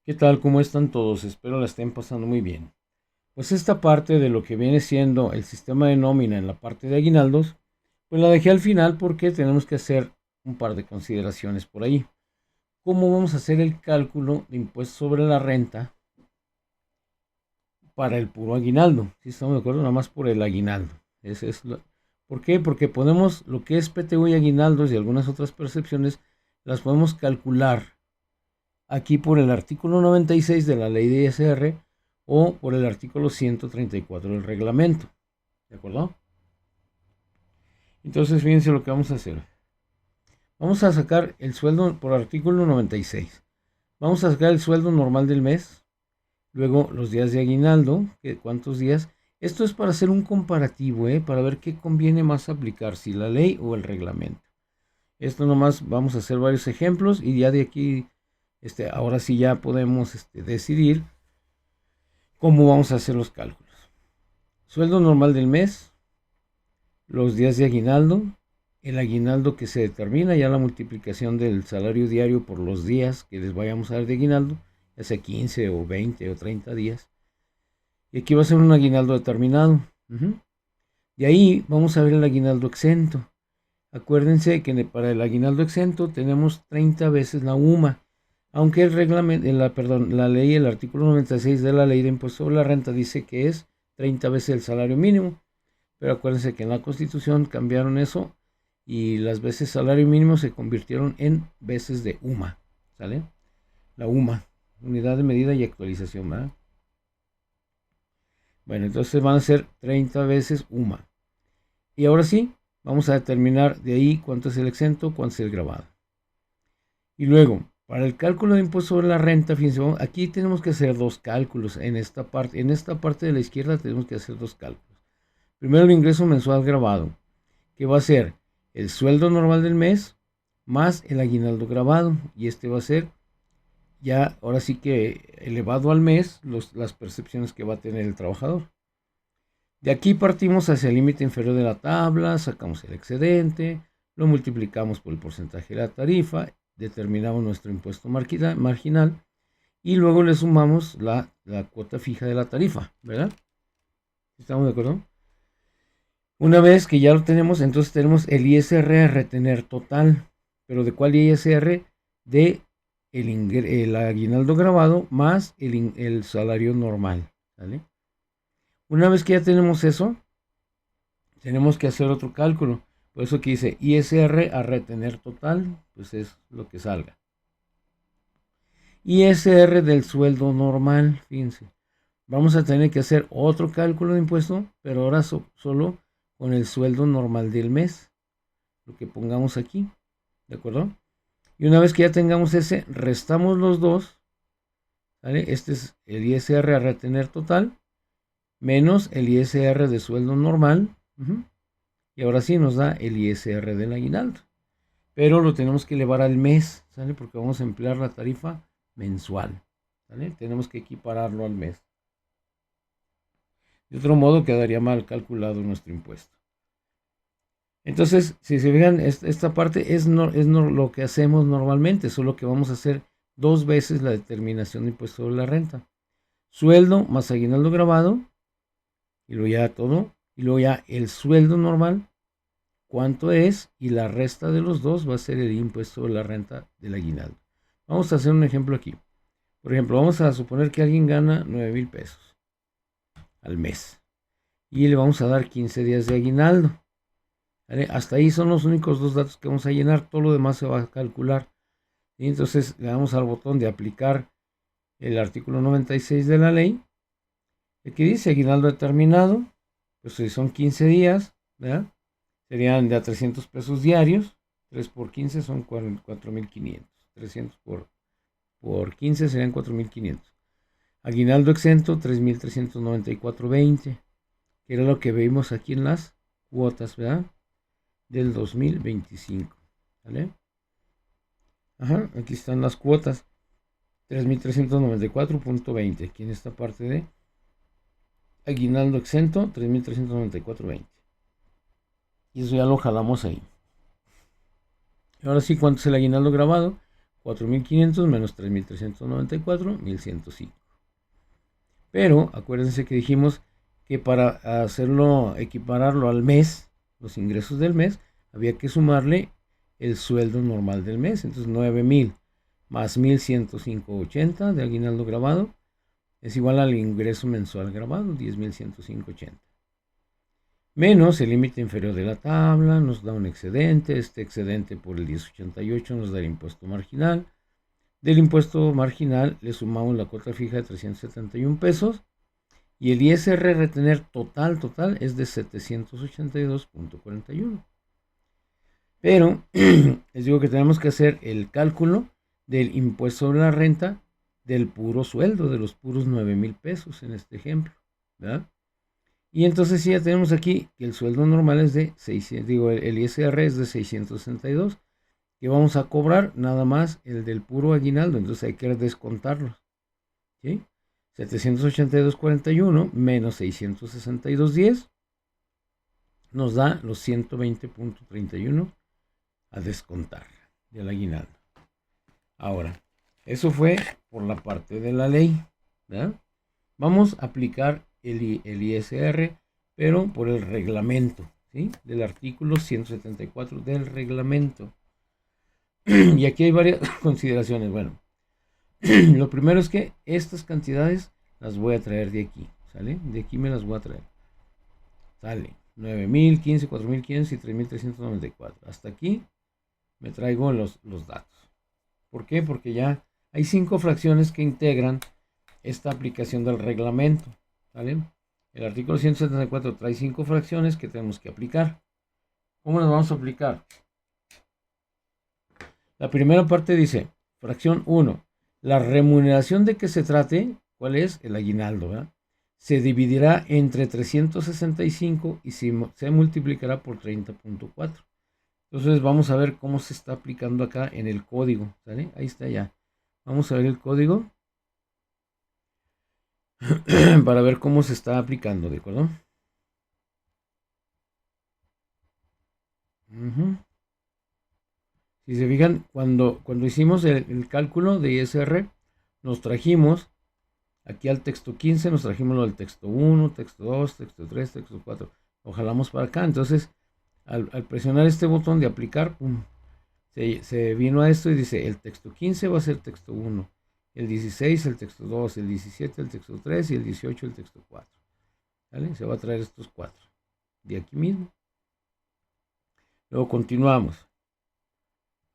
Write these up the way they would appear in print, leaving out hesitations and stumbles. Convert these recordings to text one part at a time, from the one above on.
¿Qué tal? ¿Cómo están todos? Espero la estén pasando muy bien. Pues esta parte de lo que viene siendo el sistema de nómina en la parte de aguinaldos, pues la dejé al final porque tenemos que hacer un par de consideraciones por ahí. ¿Cómo vamos a hacer el cálculo de impuestos sobre la renta para el puro aguinaldo? Si estamos de acuerdo, nada más por el aguinaldo. ¿Por qué? Porque podemos, lo que es PTU y aguinaldos y algunas otras percepciones, las podemos calcular aquí por el artículo 96 de la ley de ISR o por el artículo 134 del reglamento. ¿De acuerdo? Entonces, fíjense lo que vamos a hacer. Vamos a sacar el sueldo por artículo 96. Vamos a sacar el sueldo normal del mes, luego los días de aguinaldo, cuántos días. Esto es para hacer un comparativo, para ver qué conviene más aplicar, si la ley o el reglamento. Esto nomás vamos a hacer varios ejemplos y ya de aquí, ahora sí ya podemos decidir cómo vamos a hacer los cálculos. Sueldo normal del mes, los días de aguinaldo, el aguinaldo que se determina, ya la multiplicación del salario diario por los días que les vayamos a dar de aguinaldo, ya sea 15 o 20 o 30 días. Y aquí va a ser un aguinaldo determinado. De ahí vamos a ver el aguinaldo exento. Acuérdense que para el aguinaldo exento tenemos 30 veces la UMA, aunque el reglamento, la ley, el artículo 96 de la ley de impuesto sobre la renta dice que es 30 veces el salario mínimo. Pero acuérdense que en la Constitución cambiaron eso y las veces salario mínimo se convirtieron en veces de UMA, ¿sale? La UMA, unidad de medida y actualización, ¿verdad? Bueno, entonces van a ser 30 veces UMA. Y ahora sí, vamos a determinar de ahí cuánto es el exento, cuánto es el grabado. Y luego, para el cálculo de impuesto sobre la renta, fíjense, aquí tenemos que hacer dos cálculos. En esta parte de la izquierda tenemos que hacer dos cálculos. Primero el ingreso mensual grabado, que va a ser el sueldo normal del mes más el aguinaldo grabado. Y este va a ser ya, ahora sí que elevado al mes, las percepciones que va a tener el trabajador. De aquí partimos hacia el límite inferior de la tabla, sacamos el excedente, lo multiplicamos por el porcentaje de la tarifa, determinamos nuestro impuesto marginal y luego le sumamos la cuota fija de la tarifa, ¿verdad? ¿Estamos de acuerdo? Una vez que ya lo tenemos, entonces tenemos el ISR a retener total. ¿Pero de cuál ISR? De el aguinaldo grabado más el salario normal. ¿Vale? Una vez que ya tenemos eso, tenemos que hacer otro cálculo. Por eso que dice ISR a retener total, pues es lo que salga. ISR del sueldo normal, fíjense. Vamos a tener que hacer otro cálculo de impuesto, pero ahora solo con el sueldo normal del mes, lo que pongamos aquí, ¿de acuerdo? Y una vez que ya tengamos ese, restamos los dos, ¿vale? Este es el ISR a retener total, menos el ISR de sueldo normal, y ahora sí nos da el ISR del aguinaldo, pero lo tenemos que elevar al mes, ¿sale? Porque vamos a emplear la tarifa mensual, ¿vale? Tenemos que equipararlo al mes. De otro modo quedaría mal calculado nuestro impuesto. Entonces, si se fijan, esta parte es lo que hacemos normalmente, solo que vamos a hacer dos veces la determinación de impuesto sobre la renta. Sueldo más aguinaldo grabado, y luego ya todo, y luego ya el sueldo normal, cuánto es, y la resta de los dos va a ser el impuesto sobre la renta del aguinaldo. Vamos a hacer un ejemplo aquí. Por ejemplo, vamos a suponer que alguien gana 9,000 pesos al mes, y le vamos a dar 15 días de aguinaldo. ¿Vale? Hasta ahí son los únicos dos datos que vamos a llenar, todo lo demás se va a calcular. Y entonces le damos al botón de aplicar el artículo 96 de la ley, que dice aguinaldo determinado, pues si son 15 días, ¿verdad? Serían de a 300 pesos diarios, 3 por 15 son 4,500, 300 por 15 serían 4,500. Aguinaldo exento 3,394.20, que era lo que vimos aquí en las cuotas, ¿verdad? Del 2025, ¿vale? Ajá, aquí están las cuotas, 3,394.20, aquí en esta parte de aguinaldo exento, 3,394.20. Y eso ya lo jalamos ahí. Ahora sí, ¿cuánto es el aguinaldo grabado? 4.500 menos 3.394, 1.105. Pero acuérdense que dijimos que para hacerlo, equipararlo al mes, los ingresos del mes, había que sumarle el sueldo normal del mes. Entonces 9.000 más 1.105.80 de aguinaldo grabado es igual al ingreso mensual grabado, 10.105.80. Menos el límite inferior de la tabla, nos da un excedente. Este excedente por el 1088 nos da el impuesto marginal. Del impuesto marginal le sumamos la cuota fija de 371 pesos y el ISR retener total es de 782.41. Pero les digo que tenemos que hacer el cálculo del impuesto sobre la renta del puro sueldo, de los puros 9,000 pesos en este ejemplo, ¿verdad? Y entonces sí, ya tenemos aquí que el sueldo normal es de 600, el ISR es de 662, que vamos a cobrar nada más el del puro aguinaldo, entonces hay que descontarlos, ¿sí? 782.41 menos 662.10 nos da los 120.31 a descontar del aguinaldo. Ahora, eso fue por la parte de la ley, ¿verdad? Vamos a aplicar el ISR, pero por el reglamento, ¿sí? Del artículo 174 del reglamento. Y aquí hay varias consideraciones. Bueno, lo primero es que estas cantidades las voy a traer de aquí, ¿sale? De aquí me las voy a traer. Sale 9,000, 15, 4,500 y 3,394. Hasta aquí me traigo los datos. ¿Por qué? Porque ya hay 5 fracciones que integran esta aplicación del reglamento, ¿vale? El artículo 174 trae 5 fracciones que tenemos que aplicar. ¿Cómo las vamos a aplicar? La primera parte dice, fracción 1, la remuneración de que se trate, ¿cuál es? El aguinaldo, ¿verdad? Se dividirá entre 365 y se multiplicará por 30.4. Entonces vamos a ver cómo se está aplicando acá en el código, ¿sale? Ahí está ya. Vamos a ver el código para ver cómo se está aplicando, ¿de acuerdo? Si se fijan, cuando hicimos el cálculo de ISR, nos trajimos aquí al texto 15, nos trajimos lo del texto 1, texto 2, texto 3, texto 4. Lo jalamos para acá. Entonces, al presionar este botón de aplicar, pum, se vino a esto y dice, el texto 15 va a ser texto 1, el 16 el texto 2, el 17 el texto 3 y el 18 el texto 4. ¿Vale? Se va a traer estos 4 de aquí mismo. Luego continuamos.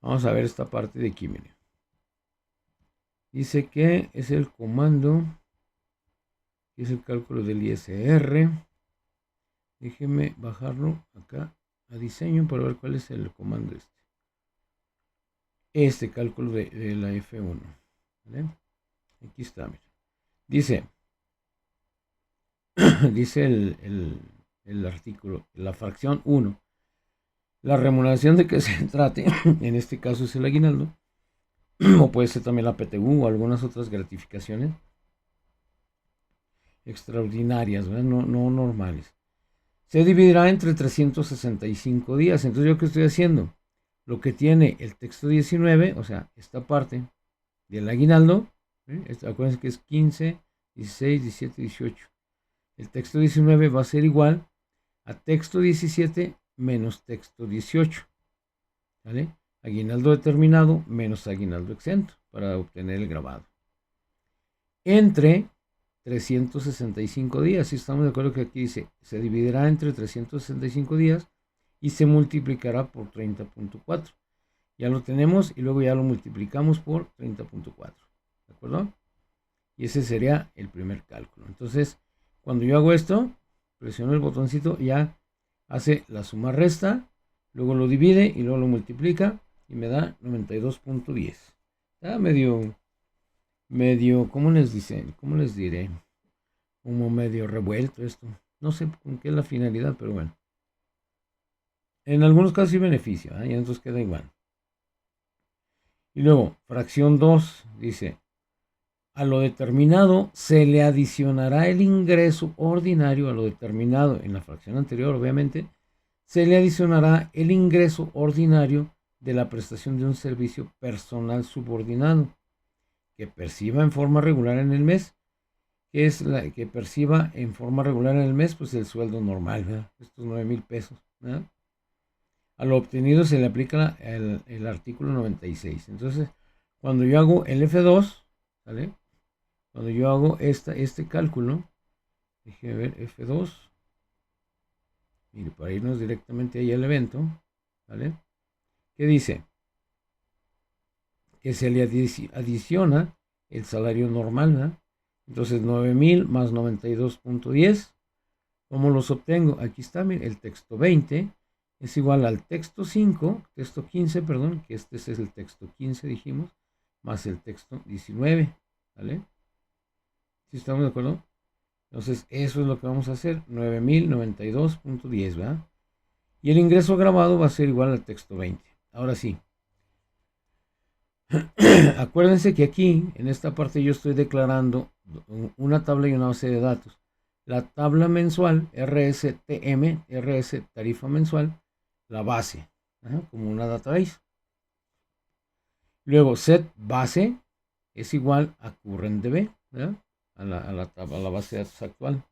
Vamos a ver esta parte de aquí, miren. Dice que es el comando, que es el cálculo del ISR. Déjenme bajarlo acá a diseño para ver cuál es el comando este. Este cálculo de la F1. ¿Vale? Aquí está, miren. Dice el artículo, la fracción 1. La remuneración de que se trate, en este caso es el aguinaldo, o puede ser también la PTU o algunas otras gratificaciones extraordinarias, ¿verdad? No normales. Se dividirá entre 365 días. Entonces, ¿yo qué estoy haciendo? Lo que tiene el texto 19, o sea, esta parte del aguinaldo, acuérdense que es 15, 16, 17, 18. El texto 19 va a ser igual a texto 17 menos texto 18, ¿vale? Aguinaldo determinado menos aguinaldo exento para obtener el grabado. Entre 365 días, si estamos de acuerdo que aquí dice, se dividirá entre 365 días y se multiplicará por 30.4. Ya lo tenemos y luego ya lo multiplicamos por 30.4, ¿de acuerdo? Y ese sería el primer cálculo. Entonces, cuando yo hago esto, presiono el botoncito, ya hace la suma resta, luego lo divide y luego lo multiplica y me da 92.10. Está medio, ¿cómo les dicen? ¿Cómo les diré? Como medio revuelto esto. No sé con qué es la finalidad, pero bueno. En algunos casos sí beneficia, y en otros queda igual. Y luego, fracción 2, dice, a lo determinado se le adicionará el ingreso ordinario a lo determinado en la fracción anterior, obviamente, se le adicionará el ingreso ordinario de la prestación de un servicio personal subordinado que perciba en forma regular en el mes. ¿Qué es la que perciba en forma regular en el mes? Pues el sueldo normal, ¿verdad? Estos 9,000 pesos, ¿verdad? A lo obtenido se le aplica el artículo 96. Entonces, cuando yo hago el F2, ¿vale? Cuando yo hago este cálculo, déjeme ver, F2, mire, para irnos directamente ahí al evento, ¿vale? ¿Qué dice? Que se le adiciona el salario normal, ¿verdad? Entonces 9,000 más 92.10. ¿Cómo los obtengo? Aquí está, mire, el texto 20 es igual al texto 5, texto 15, perdón, que este es el texto 15, dijimos, más el texto 19, ¿vale? ¿Sí estamos de acuerdo? Entonces, eso es lo que vamos a hacer, 9,092.10, ¿verdad? Y el ingreso grabado va a ser igual al texto 20. Ahora sí. Acuérdense que aquí, en esta parte, yo estoy declarando una tabla y una base de datos. La tabla mensual, RSTM, RS tarifa mensual, la base, como una database. Luego, set base es igual a currentDB, ¿verdad? A la base de datos actual.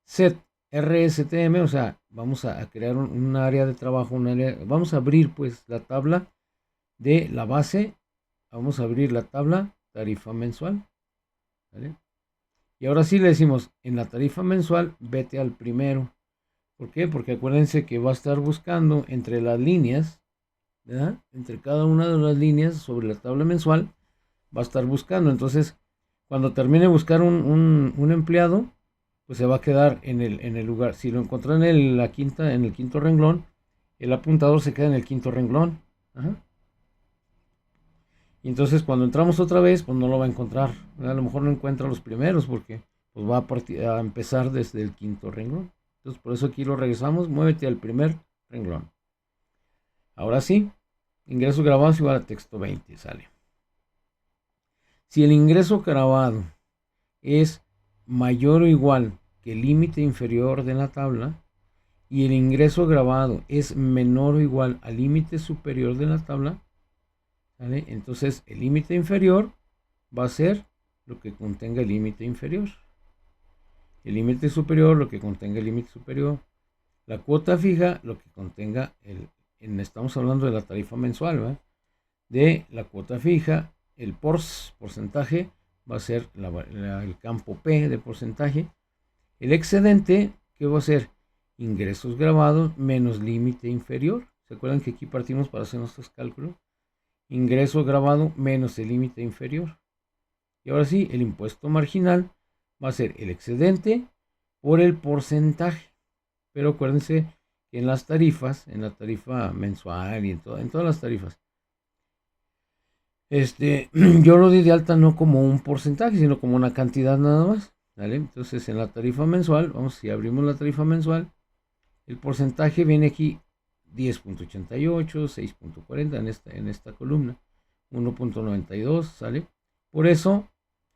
Set RSTM, o sea, vamos a crear un área de trabajo, vamos a abrir pues la tabla de la base, vamos a abrir la tabla tarifa mensual, ¿vale? Y ahora sí le decimos, en la tarifa mensual, vete al primero. ¿Por qué? Porque acuérdense que va a estar buscando entre las líneas, ¿verdad? Entre cada una de las líneas sobre la tabla mensual, va a estar buscando. Entonces, cuando termine de buscar un empleado, pues se va a quedar en el lugar. Si lo encontró en el quinto renglón, el apuntador se queda en el quinto renglón. Ajá. Y entonces cuando entramos otra vez, pues no lo va a encontrar. A lo mejor no encuentra los primeros porque pues va a empezar desde el quinto renglón. Entonces por eso aquí lo regresamos, muévete al primer renglón. Ahora sí, ingreso grabado es igual a texto 20, sale. Si el ingreso grabado es mayor o igual que el límite inferior de la tabla y el ingreso grabado es menor o igual al límite superior de la tabla, ¿vale? Entonces el límite inferior va a ser lo que contenga el límite inferior. El límite superior, lo que contenga el límite superior. La cuota fija, lo que contenga estamos hablando de la tarifa mensual, ¿verdad? De la cuota fija, el porcentaje va a ser el campo P de porcentaje. El excedente, ¿qué va a ser? Ingresos grabados menos límite inferior. ¿Se acuerdan que aquí partimos para hacer nuestros cálculos? Ingreso grabado menos el límite inferior. Y ahora sí, el impuesto marginal va a ser el excedente por el porcentaje. Pero acuérdense que en las tarifas, en la tarifa mensual y en todas las tarifas, yo lo di de alta no como un porcentaje, sino como una cantidad nada más. ¿Vale? Entonces en la tarifa mensual, si abrimos la tarifa mensual, el porcentaje viene aquí 10.88, 6.40 en esta columna, 1.92, ¿sale? Por eso,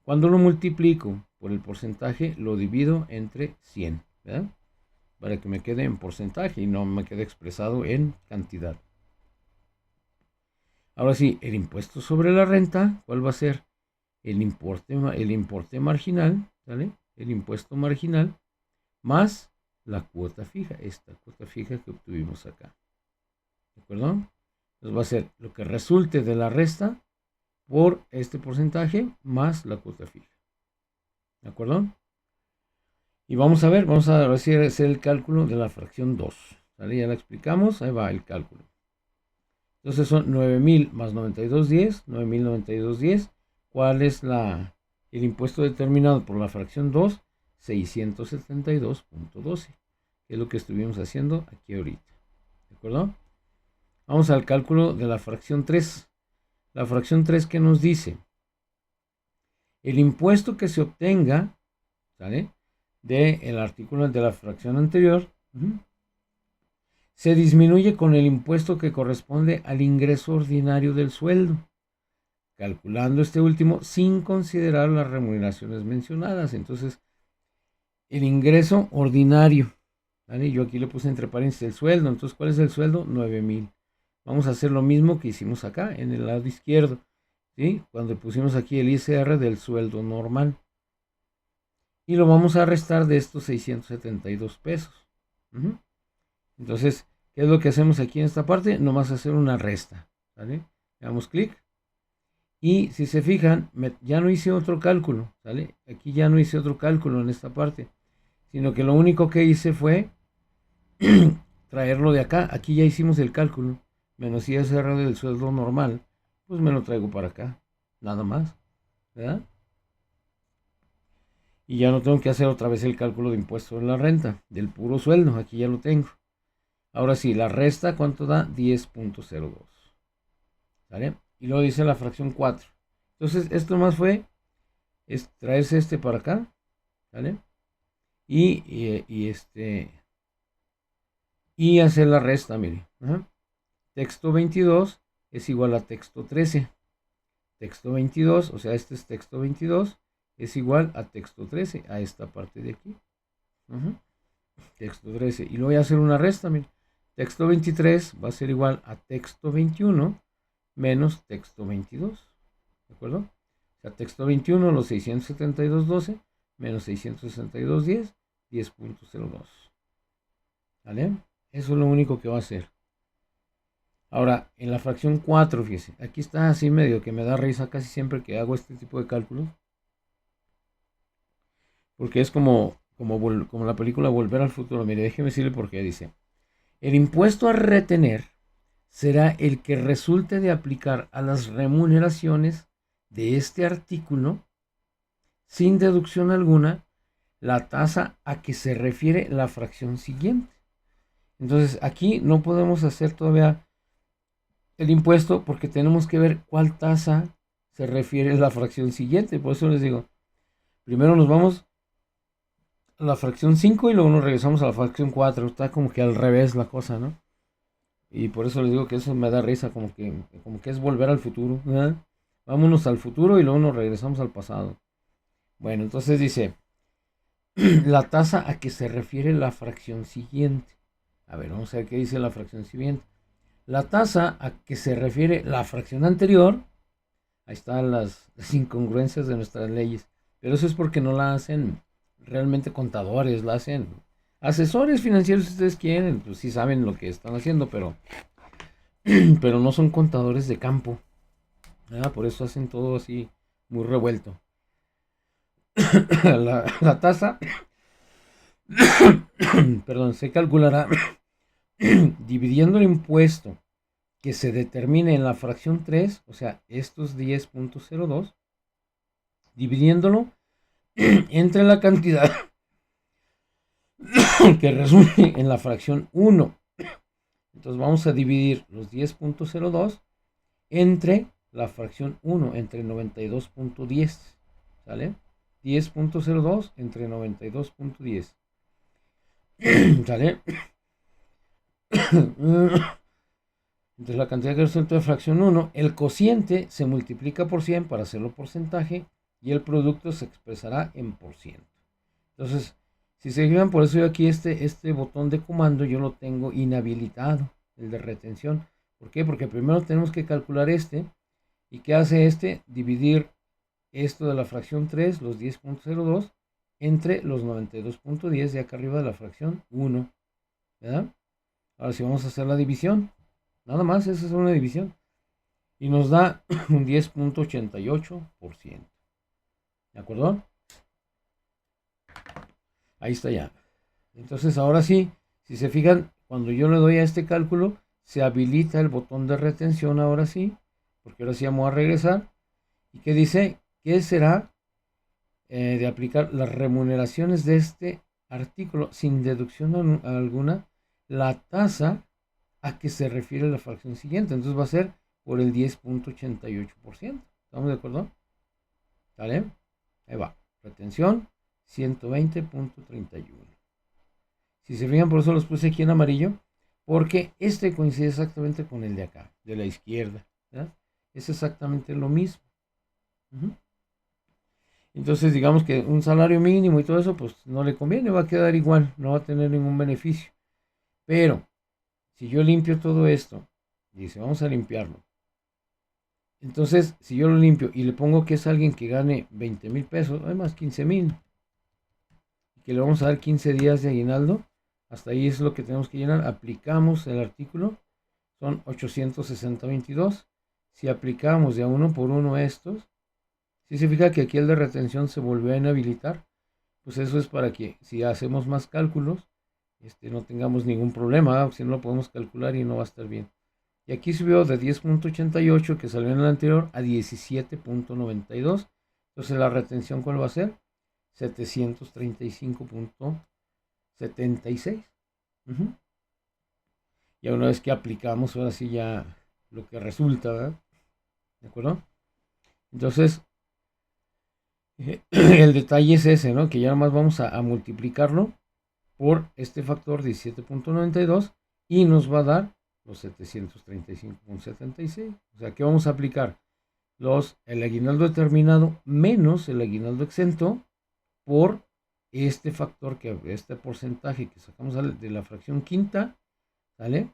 cuando lo multiplico por el porcentaje, lo divido entre 100, ¿verdad? Para que me quede en porcentaje y no me quede expresado en cantidad. Ahora sí, el impuesto sobre la renta, ¿cuál va a ser? El importe marginal, ¿vale? El impuesto marginal más la cuota fija, esta cuota fija que obtuvimos acá. ¿De acuerdo? Entonces va a ser lo que resulte de la resta por este porcentaje más la cuota fija. ¿De acuerdo? Y vamos a ver, hacer el cálculo de la fracción 2. ¿Vale? Ya la explicamos, ahí va el cálculo. Entonces son 9,000 más 92.10, 9,092.10. ¿Cuál es el impuesto determinado por la fracción 2? 672.12, que es lo que estuvimos haciendo aquí ahorita. ¿De acuerdo? Vamos al cálculo de la fracción 3. La fracción 3, ¿qué nos dice? El impuesto que se obtenga, ¿sale? Del artículo de la fracción anterior, se disminuye con el impuesto que corresponde al ingreso ordinario del sueldo, calculando este último sin considerar las remuneraciones mencionadas. Entonces, el ingreso ordinario, ¿vale? Yo aquí le puse entre paréntesis el sueldo. Entonces, ¿cuál es el sueldo? 9,000. vamos a hacer lo mismo que hicimos acá, en el lado izquierdo, ¿sí? Cuando pusimos aquí el ISR del sueldo normal. Y lo vamos a restar de estos 672 pesos. Entonces, ¿qué es lo que hacemos aquí en esta parte? Nomás hacer una resta, ¿vale? Le damos clic. Y si se fijan, ya no hice otro cálculo, ¿sale? Aquí ya no hice otro cálculo en esta parte, sino que lo único que hice fue traerlo de acá. Aquí ya hicimos el cálculo, menos ISR del sueldo normal, pues me lo traigo para acá, nada más, ¿verdad? Y ya no tengo que hacer otra vez el cálculo de impuesto de la renta, del puro sueldo, aquí ya lo tengo. Ahora sí, la resta, ¿cuánto da? 10.02, ¿vale? Y luego dice la fracción 4. Entonces, esto más fue traerse este para acá, ¿vale? Y hacer la resta, mire. Texto 22 es igual a texto 13. Texto 22, o sea, este es texto 22, es igual a texto 13, a esta parte de aquí. Texto 13. Y luego voy a hacer una resta, mire. Texto 23 va a ser igual a texto 21 menos texto 22. ¿De acuerdo? O sea, texto 21, los 672.12 menos 662.10, 10.02. ¿Vale? Eso es lo único que va a hacer. Ahora, en la fracción 4, fíjese, aquí está así medio que me da risa casi siempre que hago este tipo de cálculos. Porque es como la película Volver al Futuro. Mire, déjeme decirle por qué. Dice, el impuesto a retener será el que resulte de aplicar a las remuneraciones de este artículo, sin deducción alguna, la tasa a que se refiere la fracción siguiente. Entonces, aquí no podemos hacer todavía el impuesto porque tenemos que ver cuál tasa se refiere a la fracción siguiente. Por eso les digo, primero nos vamos a la fracción 5 y luego nos regresamos a la fracción 4. Está como que al revés la cosa, ¿no? Y por eso les digo que eso me da risa, como que es volver al futuro, ¿verdad? Vámonos al futuro y luego nos regresamos al pasado. Bueno, entonces dice, la tasa a que se refiere la fracción siguiente. A ver, vamos a ver qué dice la fracción siguiente. La tasa a que se refiere la fracción anterior, ahí están las incongruencias de nuestras leyes, pero eso es porque no la hacen realmente contadores, la hacen asesores financieros si ustedes quieren, pues sí saben lo que están haciendo, pero no son contadores de campo, ¿verdad? Por eso hacen todo así muy revuelto. La tasa perdón, se calculará dividiendo el impuesto que se determine en la fracción 3, o sea, estos 10.02, dividiéndolo entre la cantidad que resulte en la fracción 1. Entonces vamos a dividir los 10.02 entre la fracción 1, entre 92.10, ¿sale? 10.02 entre 92.10, ¿sale? Entre la cantidad que resulta de fracción 1, el cociente se multiplica por 100 para hacerlo porcentaje y el producto se expresará en por ciento. Entonces, si se fijan, por eso yo aquí este botón de comando yo lo tengo inhabilitado, el de retención. ¿Por qué? Porque primero tenemos que calcular este. ¿Y qué hace este? Dividir esto de la fracción 3, los 10.02, entre los 92.10 de acá arriba de la fracción 1. ¿Verdad? Ahora sí vamos a hacer la división. Nada más, esa es una división. Y nos da un 10.88%. ¿De acuerdo? Ahí está ya. Entonces ahora sí, si se fijan, cuando yo le doy a este cálculo, se habilita el botón de retención ahora sí. Porque ahora sí vamos a regresar. ¿Y qué dice? Que será de aplicar las remuneraciones de este artículo sin deducción alguna, la tasa a que se refiere la fracción siguiente. Entonces va a ser por el 10.88%. ¿Estamos de acuerdo? ¿Vale? Ahí va. Retención 120.31. Si se fijan, por eso los puse aquí en amarillo, porque este coincide exactamente con el de acá, de la izquierda. ¿Verdad? Es exactamente lo mismo. Entonces digamos que un salario mínimo y todo eso, pues no le conviene, va a quedar igual, no va a tener ningún beneficio. Pero si yo limpio todo esto, Y dice, vamos a limpiarlo. Entonces, si yo lo limpio y le pongo que es alguien que gane 20,000 pesos, además 15,000, que le vamos a dar 15 días de aguinaldo, hasta ahí es lo que tenemos que llenar. Aplicamos el artículo, son 860.22. Si aplicamos de a uno por uno estos, si se fija que aquí el de retención se volvió a inhabilitar, pues eso es para que si hacemos más cálculos, no tengamos ningún problema, si no lo podemos calcular y no va a estar bien. Y aquí subió de 10.88 que salió en el anterior a 17.92. Entonces la retención, ¿cuál va a ser? 735.76. Ya una vez que aplicamos, ahora sí ya lo que resulta, ¿verdad? ¿De acuerdo? Entonces, el detalle es ese, ¿no? Que ya nomás vamos a multiplicarlo por este factor 17.92 y nos va a dar los 735.76. O sea, ¿qué vamos a aplicar? El aguinaldo determinado menos el aguinaldo exento por este factor, este porcentaje que sacamos de la fracción quinta, ¿sale?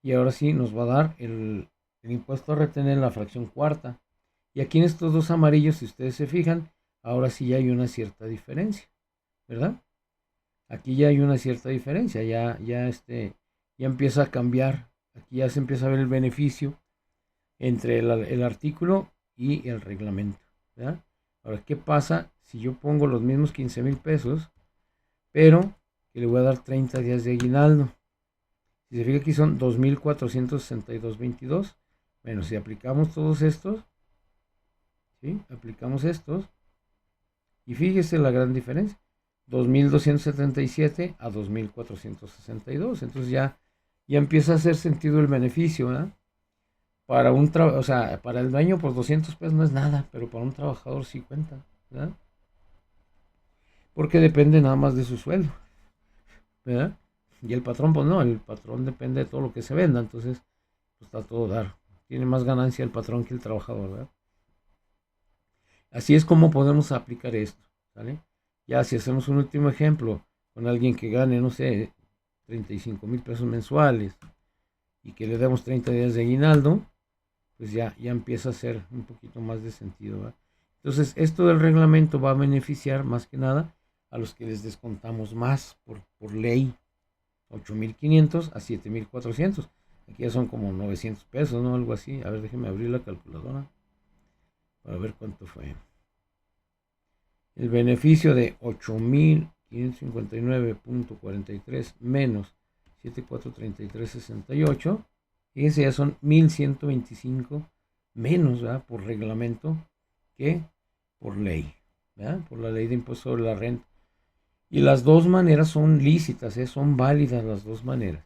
Y ahora sí nos va a dar el impuesto a retener en la fracción cuarta. Y aquí en estos dos amarillos, si ustedes se fijan, ahora sí ya hay una cierta diferencia, ¿verdad? Aquí ya hay una cierta diferencia, ya empieza a cambiar, aquí ya se empieza a ver el beneficio entre el artículo y el reglamento, ¿verdad? Ahora, ¿qué pasa si yo pongo los mismos 15,000 pesos, pero que le voy a dar 30 días de aguinaldo? Si se fija aquí son 2,462.22. Bueno, si aplicamos todos estos, ¿sí? Aplicamos estos, y fíjese la gran diferencia. 2,277 a 2,462. Entonces ya empieza a hacer sentido el beneficio, ¿verdad? Para o sea, para el dueño por 200 pesos no es nada, pero para un trabajador sí cuenta, ¿verdad? Porque depende nada más de su sueldo, ¿verdad? Y el patrón, pues no, el patrón depende de todo lo que se venda, entonces pues está todo dar. Tiene más ganancia el patrón que el trabajador, ¿verdad? Así es como podemos aplicar esto, ¿vale? Ya si hacemos un último ejemplo con alguien que gane, no sé, 35,000 pesos mensuales y que le demos 30 días de aguinaldo, pues ya empieza a hacer un poquito más de sentido, ¿verdad? Entonces, esto del reglamento va a beneficiar más que nada a los que les descontamos más por ley, 8,500 a 7,400. Aquí ya son como 900 pesos, ¿no? Algo así. A ver, déjenme abrir la calculadora para ver cuánto fue. El beneficio de 8,559.43 menos 7,433.68. Fíjense, ya son 1,125 menos, ¿verdad? Por reglamento que por ley, ¿verdad? Por la ley de impuesto sobre la renta. Y las dos maneras son lícitas, son válidas las dos maneras.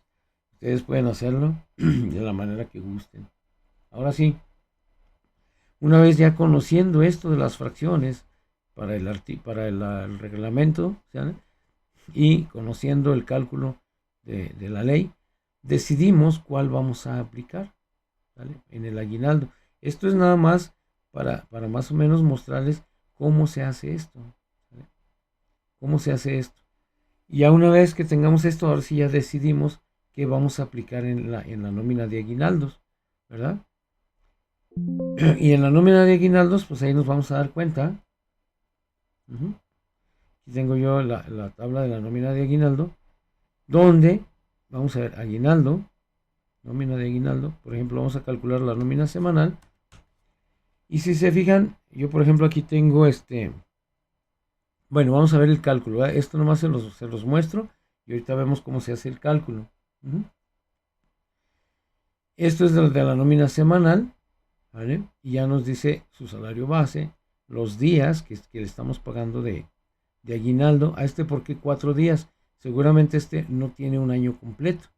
Ustedes pueden hacerlo de la manera que gusten. Ahora sí, una vez ya conociendo esto de las fracciones para el reglamento, ¿sí? Y conociendo el cálculo de la ley, decidimos cuál vamos a aplicar, ¿vale? En el aguinaldo. Esto es nada más para más o menos mostrarles cómo se hace esto, ¿vale? Cómo se hace esto. Y ya una vez que tengamos esto, ahora sí ya decidimos qué vamos a aplicar en la nómina de aguinaldos, ¿verdad? Y en la nómina de aguinaldos, pues ahí nos vamos a dar cuenta. Aquí tengo yo la tabla de la nómina de aguinaldo, donde vamos a ver aguinaldo, nómina de aguinaldo. Por ejemplo, vamos a calcular la nómina semanal. Y si se fijan, yo por ejemplo aquí tengo bueno, vamos a ver el cálculo, ¿verdad? Esto nomás se los muestro y ahorita vemos cómo se hace el cálculo. Esto es de la nómina semanal, ¿vale? Y ya nos dice su salario base, los días que le estamos pagando de aguinaldo. A ¿por qué 4 días? Seguramente no tiene un año completo,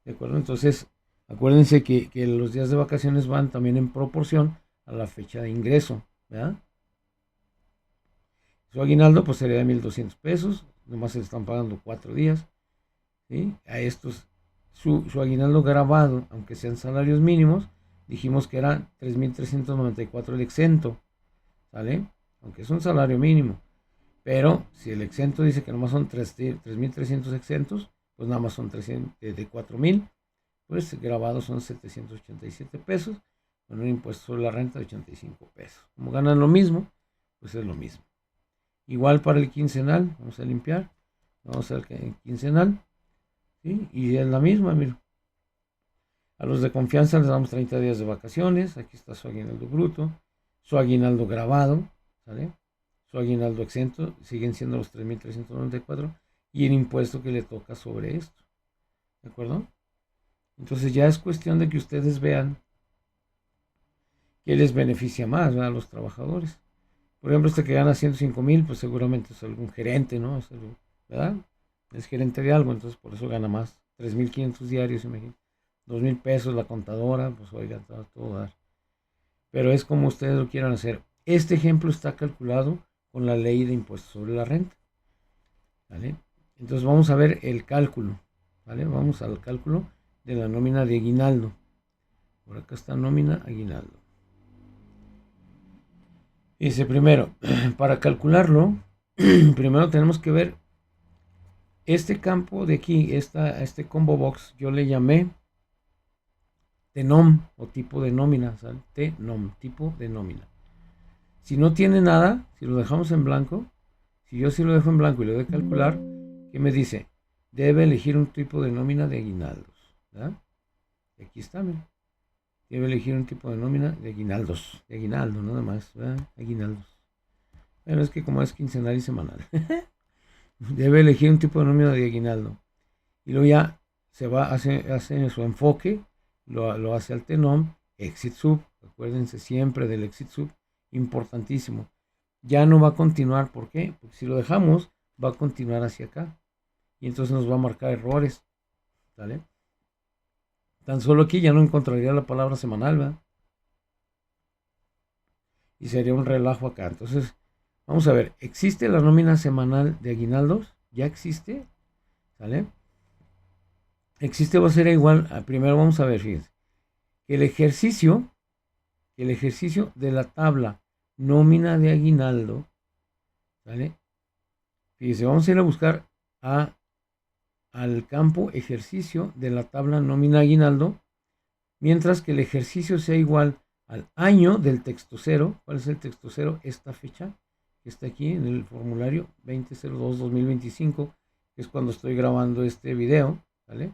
¿de acuerdo? Entonces, acuérdense que los días de vacaciones van también en proporción a la fecha de ingreso, ¿verdad? Su aguinaldo pues sería de 1,200 pesos, nomás se le están pagando 4 días, ¿sí? A estos, su aguinaldo grabado, aunque sean salarios mínimos, dijimos que era 3,394 el exento, ¿sale? Aunque es un salario mínimo. Pero si el exento dice que nomás son 3,300 exentos, pues nada más son 300, de 4,000. pues grabados son 787 pesos, con un impuesto sobre la renta de 85 pesos. Como ganan lo mismo, pues es lo mismo. Igual para el quincenal, vamos a limpiar, vamos a ver que quincenal, ¿sí? Y es la misma, mira. A los de confianza les damos 30 días de vacaciones, aquí está su aguinaldo bruto, su aguinaldo grabado, ¿sale? Su aguinaldo exento, siguen siendo los 3.394 y el impuesto que le toca sobre esto, ¿de acuerdo? Entonces ya es cuestión de que ustedes vean qué les beneficia más, ¿verdad? A los trabajadores. Por ejemplo, este que gana 105,000, pues seguramente es algún gerente, ¿no? ¿Verdad? Es gerente de algo, entonces por eso gana más. 3.500 diarios, imagínate. 2,000 pesos la contadora, pues oiga, todo dar. Pero es como ustedes lo quieran hacer. Este ejemplo está calculado con la ley de impuestos sobre la renta, ¿vale? Entonces vamos a ver el cálculo, ¿vale? Vamos al cálculo de la nómina de aguinaldo. Por acá está nómina aguinaldo. Dice primero, para calcularlo, primero tenemos que ver este campo de aquí, este combo box, yo le llamé TNOM o tipo de nómina, ¿sabes? TNOM, tipo de nómina. Si no tiene nada, si lo dejamos en blanco, si yo sí lo dejo en blanco y le doy calcular, ¿qué me dice? Debe elegir un tipo de nómina de aguinaldos, ¿verdad? Y aquí está, mira. Debe elegir un tipo de nómina de aguinaldos, de aguinaldo, nada más, ¿verdad? Aguinaldos. Pero es que como es quincenal y semanal. Debe elegir un tipo de nómina de aguinaldo. Y luego ya se va, hace su enfoque, lo hace al TENOM, exit sub, acuérdense siempre del exit sub, importantísimo. Ya no va a continuar, ¿por qué? Porque si lo dejamos, va a continuar hacia acá. Y entonces nos va a marcar errores, ¿vale? Tan solo aquí ya no encontraría la palabra semanal, ¿verdad? Y sería un relajo acá. Entonces, vamos a ver, ¿existe la nómina semanal de aguinaldos? ¿Ya existe? ¿Sale? Existe, va a ser igual. Primero vamos a ver, fíjense. El ejercicio de la tabla nómina de aguinaldo, ¿sale? Fíjense, vamos a ir a buscar al campo ejercicio de la tabla nómina aguinaldo, mientras que el ejercicio sea igual al año del texto cero. ¿Cuál es el texto cero? Esta fecha que está aquí en el formulario 20/02/2025, que es cuando estoy grabando este video, ¿vale?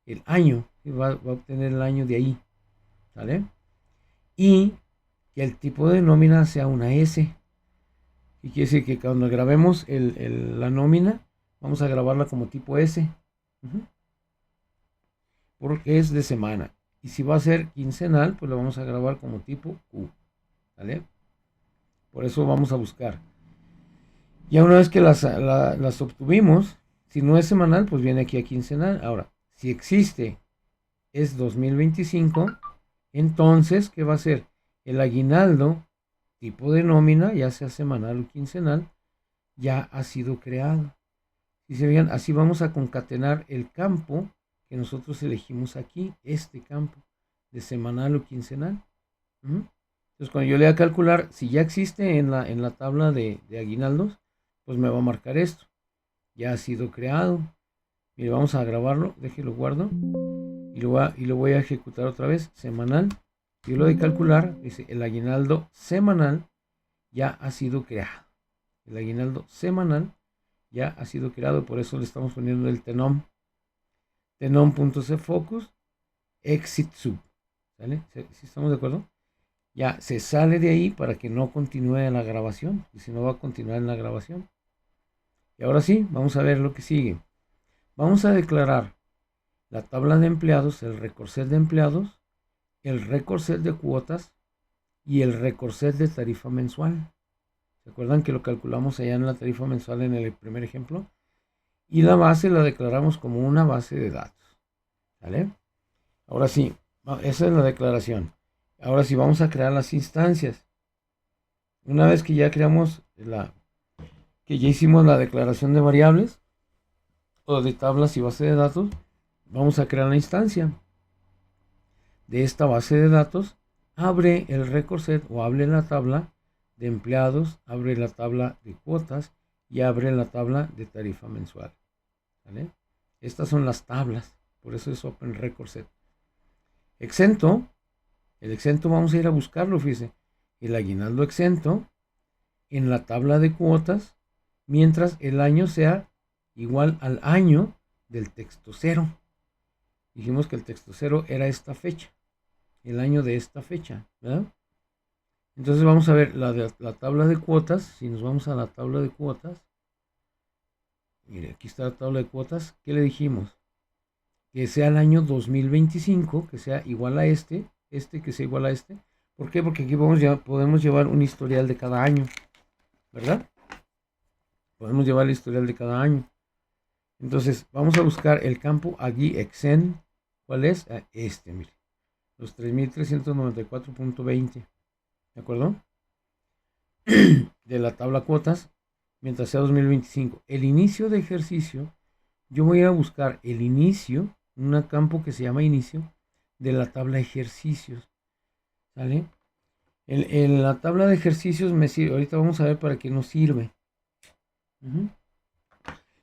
El año, va a obtener el año de ahí, ¿vale? Y que el tipo de nómina sea una S. Y quiere decir que cuando grabemos la nómina, vamos a grabarla como tipo S. Porque es de semana. Y si va a ser quincenal, pues lo vamos a grabar como tipo Q. ¿Vale? Por eso vamos a buscar. Ya una vez que las obtuvimos, si no es semanal, pues viene aquí a quincenal. Ahora, si existe, es 2025, entonces, ¿qué va a ser? El aguinaldo, tipo de nómina, ya sea semanal o quincenal, ya ha sido creado. Si se fijan, así vamos a concatenar el campo que nosotros elegimos aquí, este campo de semanal o quincenal. Entonces, cuando yo le voy a calcular, si ya existe en la tabla de aguinaldos, pues me va a marcar esto. Ya ha sido creado. Mire, vamos a grabarlo, déjelo guardo. Y lo voy a ejecutar otra vez, semanal. Yo lo de calcular, dice, el aguinaldo semanal ya ha sido creado. El aguinaldo semanal ya ha sido creado, por eso le estamos poniendo el TENOM. TENOM.cfocus exit sub. ¿Sale? ¿Sí estamos de acuerdo? Ya se sale de ahí para que no continúe en la grabación, y si no va a continuar en la grabación. Y ahora sí, vamos a ver lo que sigue. Vamos a declarar la tabla de empleados, el récord set de empleados, el récord set de cuotas y el récord set de tarifa mensual. ¿Se acuerdan que lo calculamos allá en la tarifa mensual en el primer ejemplo? Y la base la declaramos como una base de datos. ¿Vale? Ahora sí, esa es la declaración. Ahora sí, vamos a crear las instancias. Una vez que ya creamos que ya hicimos la declaración de variables o de tablas y base de datos, vamos a crear la instancia de esta base de datos. Abre el record set o abre la tabla de empleados, abre la tabla de cuotas y abre la tabla de tarifa mensual. ¿Vale? Estas son las tablas, por eso es Open Record Set. Exento, el exento vamos a ir a buscarlo, fíjese. El aguinaldo exento en la tabla de cuotas, mientras el año sea igual al año del texto cero. Dijimos que el texto cero era esta fecha, el año de esta fecha, ¿verdad? Entonces vamos a ver la tabla de cuotas. Si nos vamos a la tabla de cuotas, mire, aquí está la tabla de cuotas. ¿Qué le dijimos? Que sea el año 2025, que sea igual a que sea igual a este. ¿Por qué? Porque aquí podemos llevar un historial de cada año, ¿verdad? Podemos llevar el historial de cada año. Entonces, vamos a buscar el campo aquí, exen. ¿Cuál es? Mire. Los 3394.20. ¿De acuerdo? De la tabla cuotas, mientras sea 2025. El inicio de ejercicio, yo voy a buscar el inicio, un campo que se llama inicio, de la tabla de ejercicios. ¿Sale? En la tabla de ejercicios me sirve, ahorita vamos a ver para qué nos sirve.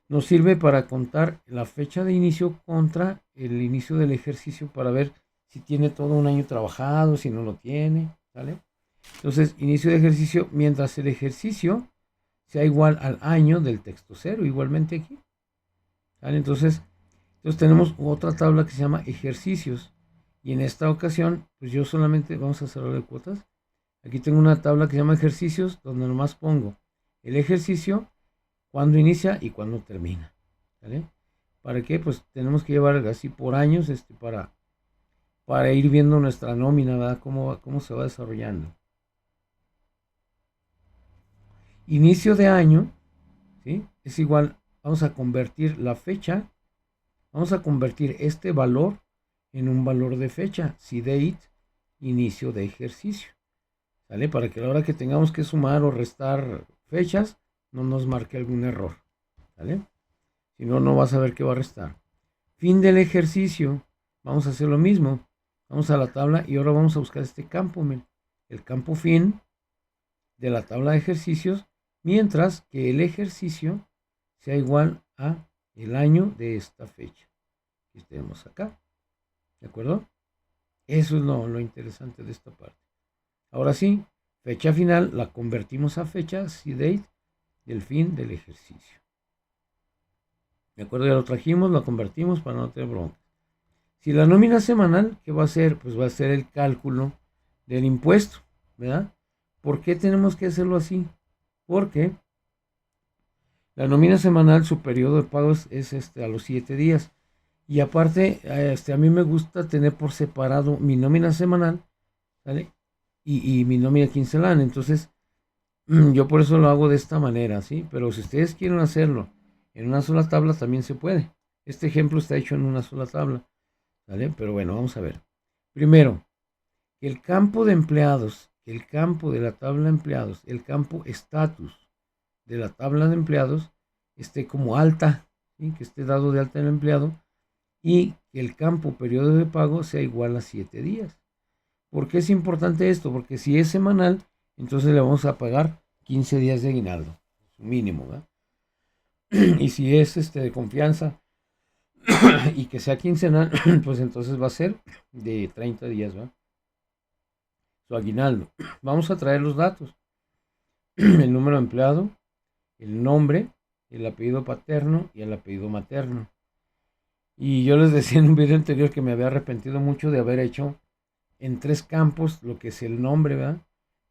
Nos sirve para contar la fecha de inicio contra el inicio del ejercicio para ver si tiene todo un año trabajado, si no lo tiene, ¿sale? Entonces, inicio de ejercicio, mientras el ejercicio sea igual al año del texto cero, igualmente aquí. ¿Sale? Entonces tenemos otra tabla que se llama ejercicios. Y en esta ocasión, pues yo solamente, vamos a cerrar de cuotas. Aquí tengo una tabla que se llama ejercicios, donde nomás pongo el ejercicio, cuándo inicia y cuándo termina. ¿Vale? ¿Para qué? Pues tenemos que llevar así por años para ir viendo nuestra nómina, ¿verdad? Cómo se va desarrollando. Inicio de año, ¿sí? Es igual, vamos a convertir la fecha, vamos a convertir este valor en un valor de fecha, si date, inicio de ejercicio. ¿Sale? Para que a la hora que tengamos que sumar o restar fechas, no nos marque algún error. ¿Sale? Si no, no vas a ver qué va a restar. Fin del ejercicio. Vamos a hacer lo mismo. Vamos a la tabla y ahora vamos a buscar este campo. El campo fin de la tabla de ejercicios. Mientras que el ejercicio sea igual a el año de esta fecha. Que tenemos acá. ¿De acuerdo? Eso es lo interesante de esta parte. Ahora sí, fecha final la convertimos a fecha, si date, del fin del ejercicio. ¿De acuerdo? Ya lo trajimos, lo convertimos para no tener bronca. Si la nómina semanal, ¿qué va a hacer? Pues va a ser el cálculo del impuesto, ¿verdad? ¿Por qué tenemos que hacerlo así? Porque la nómina semanal, su periodo de pagos es a los 7 días. Y aparte, a mí me gusta tener por separado mi nómina semanal, ¿vale? Y mi nómina quincenal. Entonces, yo por eso lo hago de esta manera, ¿sí? Pero si ustedes quieren hacerlo en una sola tabla, también se puede. Este ejemplo está hecho en una sola tabla, ¿vale? Pero bueno, vamos a ver. Primero, el campo de empleados, el campo de la tabla de empleados, el campo estatus de la tabla de empleados esté como alta, ¿sí? Que esté dado de alta el empleado y que el campo periodo de pago sea igual a 7 días. ¿Por qué es importante esto? Porque si es semanal, entonces le vamos a pagar 15 días de aguinaldo, mínimo, ¿verdad? Y si es de confianza y que sea quincenal, pues entonces va a ser de 30 días, ¿verdad? Su aguinaldo. Vamos a traer los datos. El número de empleado, el nombre, el apellido paterno y el apellido materno. Y yo les decía en un video anterior que me había arrepentido mucho de haber hecho en 3 campos lo que es el nombre, ¿verdad?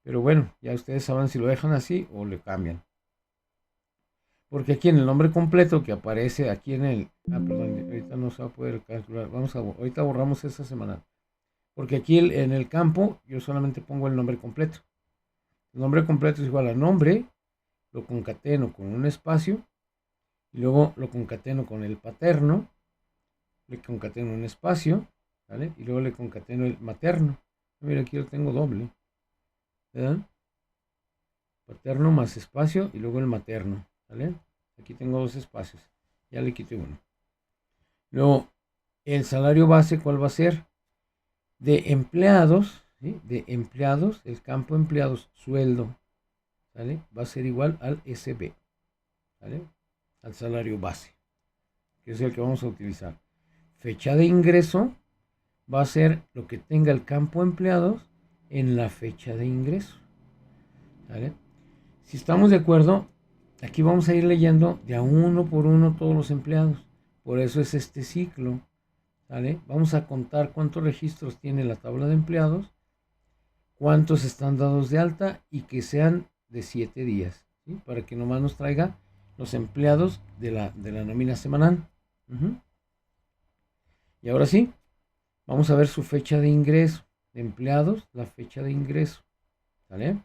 Pero bueno, ya ustedes sabrán si lo dejan así o le cambian. Porque aquí en el nombre completo que aparece aquí en el... perdón, ahorita no se va a poder calcular. Ahorita borramos esa semana. Porque aquí en el campo yo solamente pongo el nombre completo. El nombre completo es igual a nombre, lo concateno con un espacio, y luego lo concateno con el paterno, le concateno un espacio, ¿vale? Y luego le concateno el materno. Mira, aquí lo tengo doble, ¿verdad? Paterno más espacio y luego el materno, ¿vale? Aquí tengo 2 espacios, ya le quité uno. Luego, el salario base, ¿cuál va a ser? De empleados, ¿sí? De empleados, el campo empleados, sueldo, ¿vale? Va a ser igual al SB, ¿vale? Al salario base, que es el que vamos a utilizar. Fecha de ingreso, va a ser lo que tenga el campo empleados en la fecha de ingreso. ¿Vale? Si estamos de acuerdo, aquí vamos a ir leyendo de a uno por uno todos los empleados. Por eso es este ciclo. ¿Vale? Vamos a contar cuántos registros tiene la tabla de empleados, cuántos están dados de alta y que sean de 7 días, ¿sí? Para que nomás nos traiga los empleados de la nómina semanal. Y ahora sí, vamos a ver su fecha de ingreso. De empleados, la fecha de ingreso. ¿Vale?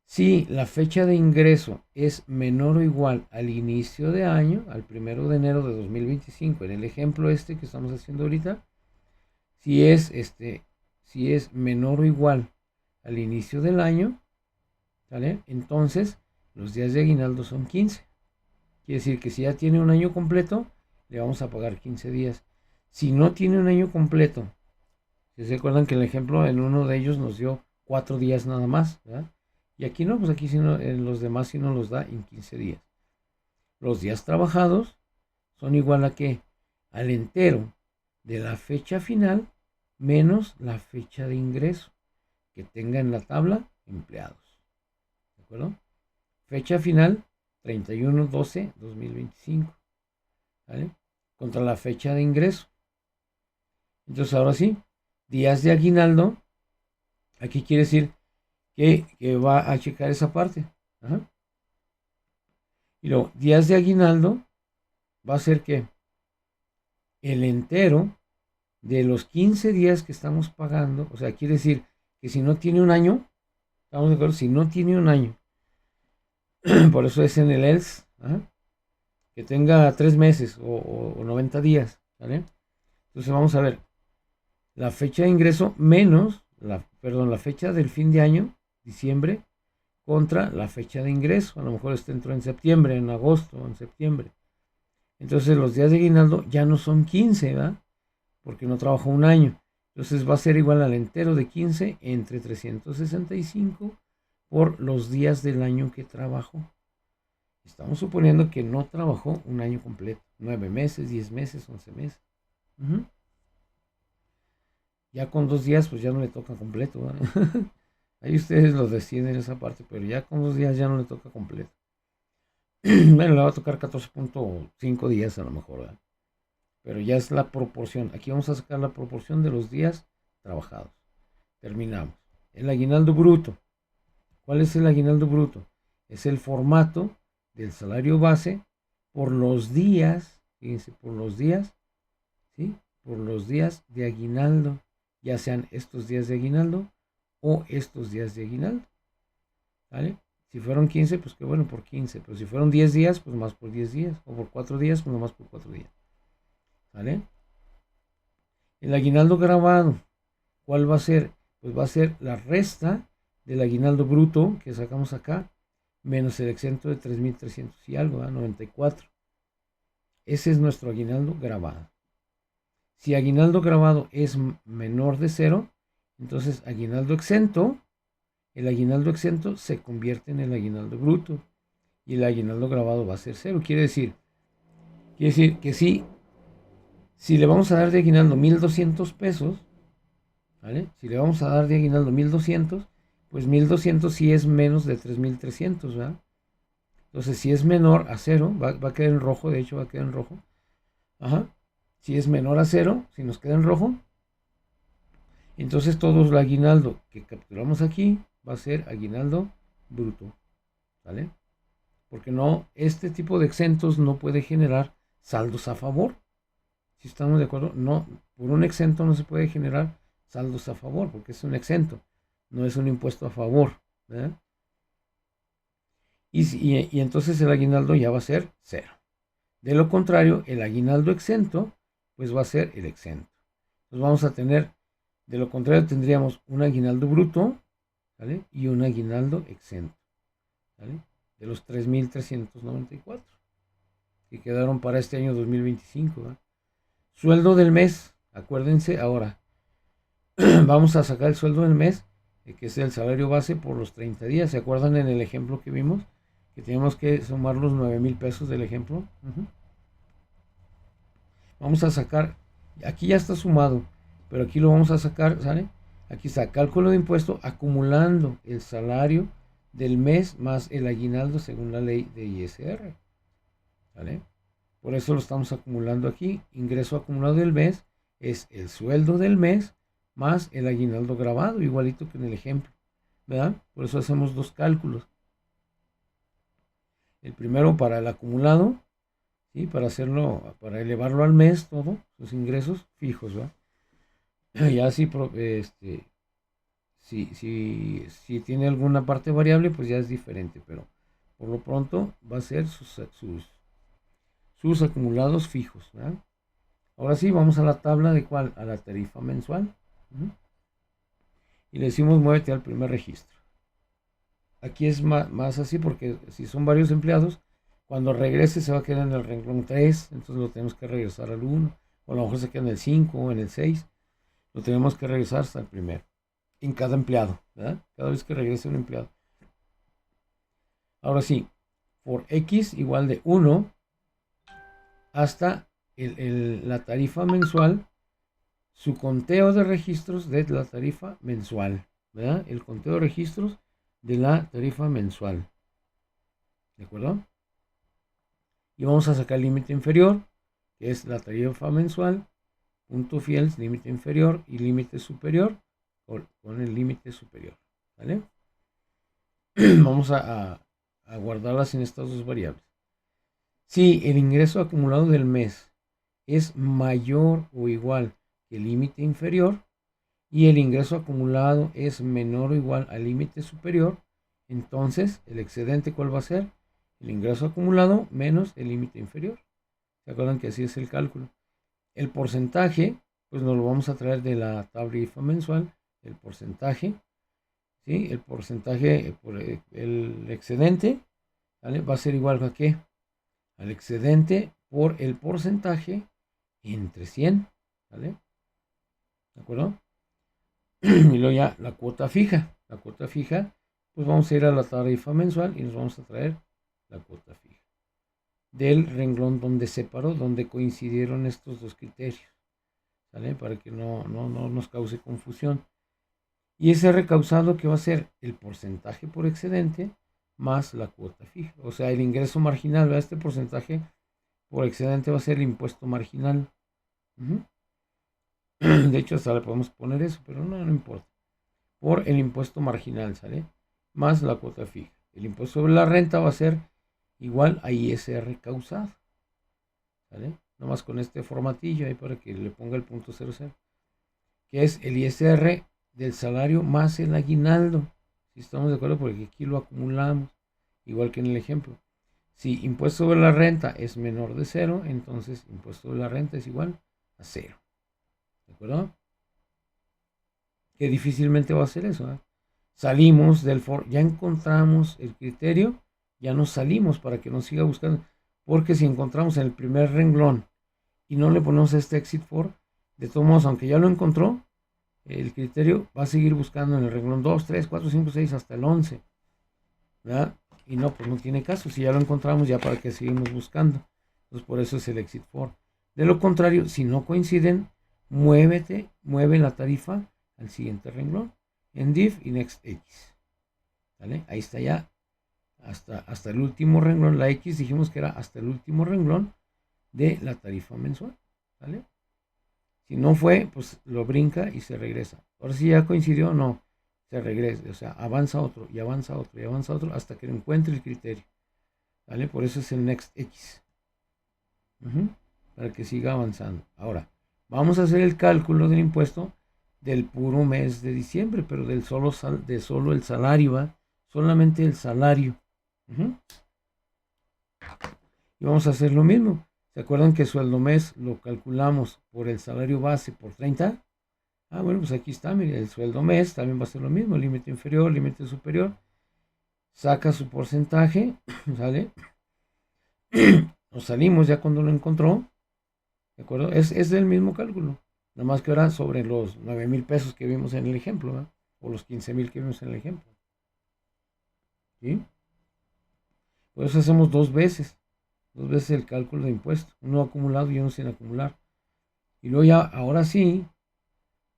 Si la fecha de ingreso es menor o igual al inicio de año, al 1 de enero de 2025, en el ejemplo este que estamos haciendo ahorita, si es menor o igual al inicio del año, ¿vale? Entonces los días de aguinaldo son 15. Quiere decir que si ya tiene un año completo, le vamos a pagar 15 días. Si no tiene un año completo, si se acuerdan que el ejemplo en uno de ellos nos dio 4 días nada más, ¿verdad? Y aquí no, pues aquí sí no, en los demás sí nos los da en 15 días. Los días trabajados son igual a ¿qué? Al entero de la fecha final menos la fecha de ingreso que tenga en la tabla empleados. ¿De acuerdo? Fecha final 31/12/2025. ¿Vale? Contra la fecha de ingreso. Entonces ahora sí, días de aguinaldo. Aquí quiere decir que va a checar esa parte. Ajá. Y luego, días de aguinaldo va a ser que el entero de los 15 días que estamos pagando, o sea, quiere decir que si no tiene un año, estamos de acuerdo, si no tiene un año, por eso es en el else, ¿ah? Que tenga 3 meses o 90 días, ¿vale? Entonces vamos a ver, la fecha de ingreso menos, la fecha del fin de año, diciembre, contra la fecha de ingreso. A lo mejor este entró en septiembre, en agosto, en septiembre. Entonces los días de aguinaldo ya no son 15, ¿verdad? Porque no trabajó un año. Entonces va a ser igual al entero de 15 entre 365 por los días del año que trabajó. Estamos suponiendo que no trabajó un año completo. 9 meses, 10 meses, 11 meses. Ya con 2 días pues ya no le toca completo, ¿verdad? Ahí ustedes lo deciden esa parte, pero ya con 2 días ya no le toca completo. Bueno, le va a tocar 14.5 días a lo mejor, ¿verdad? Pero ya es la proporción. Aquí vamos a sacar la proporción de los días trabajados. Terminamos. El aguinaldo bruto. ¿Cuál es el aguinaldo bruto? Es el formato del salario base por los días, fíjense, por los días, ¿sí? Por los días de aguinaldo, ya sean estos días de aguinaldo o estos días de aguinaldo, ¿vale? Si fueron 15, pues qué bueno por 15, pero si fueron 10 días, pues más por 10 días, o por 4 días, pues más por 4 días, ¿vale? El aguinaldo grabado, ¿cuál va a ser? Pues va a ser la resta del aguinaldo bruto que sacamos acá, menos el exento de 3.300 y algo, ¿verdad? 94. Ese es nuestro aguinaldo grabado. Si aguinaldo grabado es menor de 0, entonces aguinaldo exento, el aguinaldo exento se convierte en el aguinaldo bruto y el aguinaldo grabado va a ser 0. Quiere decir que si le vamos a dar de aguinaldo 1.200 pesos, ¿vale? Si le vamos a dar de aguinaldo 1.200, pues 1.200 sí es menos de 3.300, ¿verdad? Entonces si es menor a 0, va a quedar en rojo, de hecho va a quedar en rojo. Ajá. Si es menor a 0, si nos queda en rojo, entonces todo el aguinaldo que capturamos aquí va a ser aguinaldo bruto, ¿vale? Porque no, este tipo de exentos no puede generar saldos a favor. Si estamos de acuerdo, no, por un exento no se puede generar saldos a favor, porque es un exento, no es un impuesto a favor, ¿verdad? Y entonces el aguinaldo ya va a ser 0. De lo contrario, el aguinaldo exento, pues va a ser el exento. Entonces vamos a tener, de lo contrario tendríamos un aguinaldo bruto, ¿vale? Y un aguinaldo exento, ¿vale? De los 3.394 que quedaron para este año 2025, ¿vale? Sueldo del mes, acuérdense ahora, vamos a sacar el sueldo del mes, que es el salario base por los 30 días. ¿Se acuerdan en el ejemplo que vimos? Que teníamos que sumar los 9,000 pesos del ejemplo. Vamos a sacar, aquí ya está sumado, pero aquí lo vamos a sacar, ¿sale? Aquí está, cálculo de impuesto acumulando el salario del mes más el aguinaldo según la ley de ISR, ¿vale? Por eso lo estamos acumulando aquí. Ingreso acumulado del mes es el sueldo del mes más el aguinaldo grabado, igualito que en el ejemplo, ¿verdad? Por eso hacemos dos cálculos. El primero para el acumulado, ¿sí? Para hacerlo, para elevarlo al mes, todo, sus ingresos fijos, ¿verdad? Ya si tiene alguna parte variable, pues ya es diferente, pero por lo pronto va a ser sus acumulados fijos, ¿verdad? Ahora sí, vamos a la tabla de cuál, a la tarifa mensual. Y le decimos muévete al primer registro. Aquí es más así porque si son varios empleados, cuando regrese se va a quedar en el renglón 3, entonces lo tenemos que regresar al 1, o a lo mejor se queda en el 5 o en el 6, lo tenemos que regresar hasta el primero, en cada empleado, ¿verdad? Cada vez que regrese un empleado. Ahora sí, por X igual de 1 hasta la tarifa mensual, su conteo de registros de la tarifa mensual, ¿verdad? El conteo de registros de la tarifa mensual, ¿de acuerdo? Y vamos a sacar el límite inferior, que es la tarifa mensual, punto fiel, límite inferior y límite superior, con el límite superior, ¿vale? Vamos a guardarlas en estas dos variables. Si el ingreso acumulado del mes es mayor o igual que el límite inferior y el ingreso acumulado es menor o igual al límite superior, entonces el excedente, ¿cuál va a ser? El ingreso acumulado menos el límite inferior. ¿Se acuerdan que así es el cálculo? El porcentaje, pues nos lo vamos a traer de la tarifa mensual, el porcentaje, ¿sí? El porcentaje por el excedente, ¿vale? Va a ser igual a ¿qué? Al excedente por el porcentaje entre 100, ¿vale? ¿De acuerdo? Y luego ya la cuota fija. La cuota fija, pues vamos a ir a la tarifa mensual y nos vamos a traer la cuota fija del renglón donde separó, donde coincidieron estos dos criterios, ¿vale? Para que no nos cause confusión. Y ese recausado que va a ser el porcentaje por excedente más la cuota fija. O sea, el ingreso marginal, ¿verdad? Este porcentaje por excedente va a ser el impuesto marginal. De hecho, hasta le podemos poner eso, pero no importa. Por el impuesto marginal, ¿sale? Más la cuota fija. El impuesto sobre la renta va a ser igual a ISR causado, ¿sale? Nomás con este formatillo ahí para que le ponga el punto 00, que es el ISR del salario más el aguinaldo. Si estamos de acuerdo, porque aquí lo acumulamos, igual que en el ejemplo. Si impuesto sobre la renta es menor de 0, entonces impuesto sobre la renta es igual a 0. ¿De acuerdo? Que difícilmente va a ser eso, ¿eh? Salimos del for, ya encontramos el criterio, ya nos salimos para que nos siga buscando, porque si encontramos en el primer renglón y no le ponemos este exit for, de todos modos, aunque ya lo encontró, el criterio va a seguir buscando en el renglón 2, 3, 4, 5, 6 hasta el 11, ¿verdad? Y no, pues no tiene caso, si ya lo encontramos, ya para qué seguimos buscando. Entonces por eso es el exit for. De lo contrario, si no coinciden, mueve la tarifa al siguiente renglón en div y next x, ¿vale? Ahí está ya hasta el último renglón. La x dijimos que era hasta el último renglón de la tarifa mensual, ¿vale? Si no fue, pues lo brinca y se regresa. Ahora si ya coincidió, no, se regresa, o sea, avanza otro y avanza otro y avanza otro hasta que encuentre el criterio, ¿vale? Por eso es el next x, para que siga avanzando. Ahora, vamos a hacer el cálculo del impuesto del puro mes de diciembre, pero del solo el salario, ¿va? Solamente el salario. Y vamos a hacer lo mismo. ¿Se acuerdan que sueldo mes lo calculamos por el salario base por 30? Ah, bueno, pues aquí está, mire, el sueldo mes también va a ser lo mismo, límite inferior, límite superior. Saca su porcentaje, ¿sale? Nos salimos ya cuando lo encontró, ¿de acuerdo? Es el mismo cálculo, nada más que ahora sobre los 9,000 pesos que vimos en el ejemplo, ¿verdad? O los 15,000 que vimos en el ejemplo. ¿Sí? Por eso hacemos dos veces el cálculo de impuestos, uno acumulado y uno sin acumular. Y luego ya, ahora sí,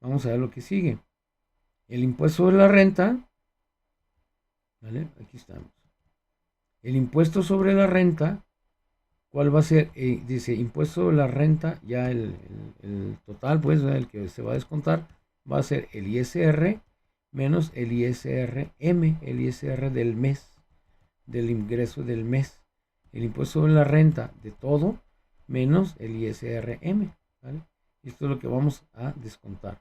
vamos a ver lo que sigue. El impuesto sobre la renta, ¿vale? Aquí estamos. El impuesto sobre la renta, ¿cuál va a ser? Dice, impuesto sobre la renta, ya el total, pues, el que se va a descontar, va a ser el ISR menos el ISRM, el ISR del mes, del ingreso del mes. El impuesto sobre la renta de todo menos el ISRM, ¿vale? Esto es lo que vamos a descontar.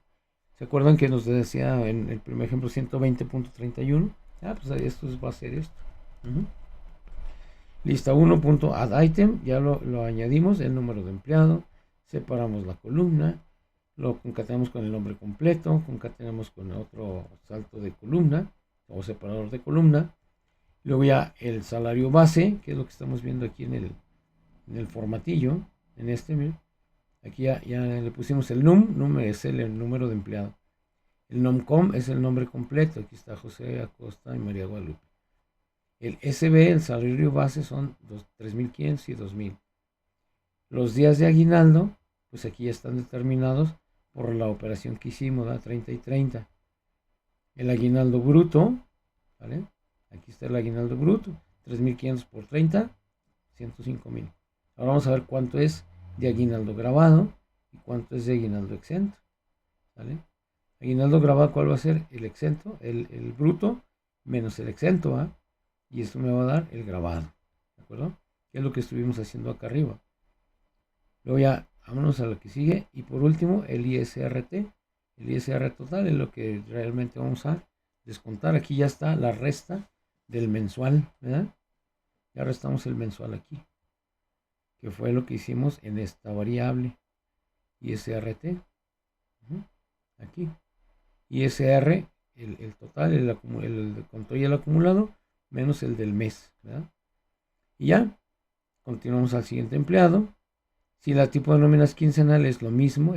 ¿Se acuerdan que nos decía en el primer ejemplo 120.31? Ah, pues esto va a ser esto. Lista 1.add item, ya lo añadimos, el número de empleado, separamos la columna, lo concatenamos con el nombre completo, concatenamos con otro salto de columna o separador de columna, luego ya el salario base, que es lo que estamos viendo aquí en el formatillo, en este, miren. Aquí ya le pusimos el num es el número de empleado. El nomcom es el nombre completo. Aquí está José Acosta y María Guadalupe. El SB, el salario base, son 3.500 y 2.000. Los días de aguinaldo, pues aquí ya están determinados por la operación que hicimos, ¿verdad? 30 y 30. El aguinaldo bruto, ¿vale? Aquí está el aguinaldo bruto. 3.500 por 30, 105.000. Ahora vamos a ver cuánto es de aguinaldo grabado y cuánto es de aguinaldo exento, ¿vale? Aguinaldo grabado, ¿cuál va a ser? El exento, el bruto menos el exento, ¿ah? Y esto me va a dar el grabado, ¿de acuerdo? Que es lo que estuvimos haciendo acá arriba. Luego ya, vámonos a lo que sigue. Y por último, el ISRT. El ISR total es lo que realmente vamos a descontar. Aquí ya está la resta del mensual, ¿verdad? Ya restamos el mensual aquí, que fue lo que hicimos en esta variable ISRT. Aquí. ISR, el total, el control y el acumulado, menos el del mes, ¿verdad? Y ya, continuamos al siguiente empleado. Si la tipo de nómina es quincenal, es lo mismo,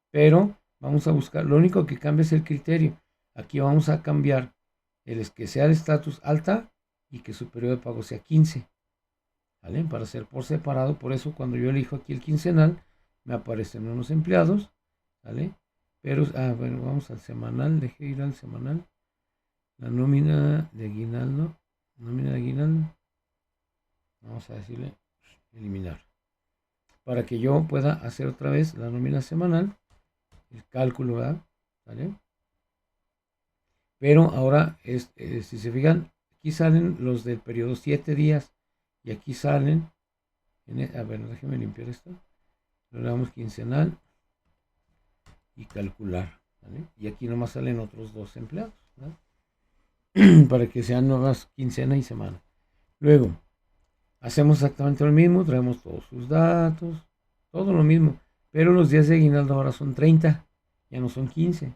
pero vamos a buscar, lo único que cambia es el criterio. Aquí vamos a cambiar que sea de estatus alta y que su periodo de pago sea 15, ¿vale? Para hacer por separado, por eso cuando yo elijo aquí el quincenal, me aparecen unos empleados, ¿vale? Pero, bueno, vamos al semanal, dejé ir al semanal. La nómina de aguinaldo, vamos a decirle eliminar, para que yo pueda hacer otra vez la nómina semanal, el cálculo, ¿verdad? ¿Vale? Pero ahora, si se fijan, aquí salen los del periodo 7 días, y aquí salen, a ver, déjenme limpiar esto, lo damos quincenal y calcular, ¿vale? Y aquí nomás salen otros 2 empleados, ¿verdad? Para que sean nuevas quincena y semana. Luego, hacemos exactamente lo mismo, traemos todos sus datos, todo lo mismo, pero los días de aguinaldo ahora son 30, ya no son 15.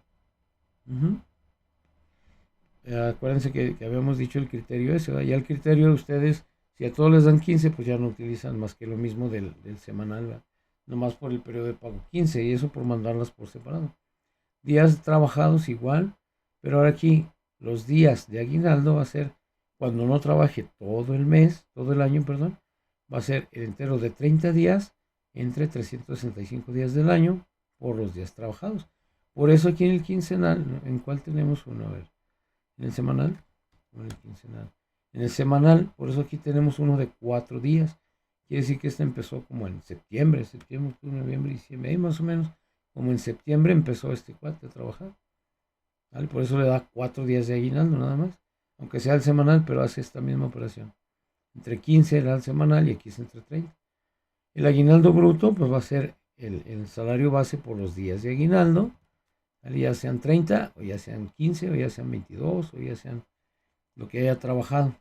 Acuérdense que habíamos dicho el criterio ese, ¿verdad? Ya el criterio de ustedes, si a todos les dan 15, pues ya no utilizan más que lo mismo del semanal, ¿verdad? Nomás por el periodo de pago 15, y eso por mandarlas por separado. Días trabajados igual, pero ahora aquí los días de aguinaldo va a ser cuando no trabaje todo el mes, todo el año, perdón, va a ser el entero de 30 días entre 365 días del año por los días trabajados. Por eso aquí en el quincenal, ¿en cuál tenemos uno? A ver, en el semanal o en el quincenal. En el semanal, por eso aquí tenemos uno de 4 días. Quiere decir que este empezó como en septiembre, octubre, noviembre, diciembre, ahí más o menos, como en septiembre empezó este cuate a trabajar. ¿Vale? Por eso le da 4 días de aguinaldo nada más, aunque sea el semanal, pero hace esta misma operación. Entre 15 era el semanal y aquí es entre 30. El aguinaldo bruto pues va a ser el salario base por los días de aguinaldo, ¿vale? Ya sean 30 o ya sean 15 o ya sean 22 o ya sean lo que haya trabajado.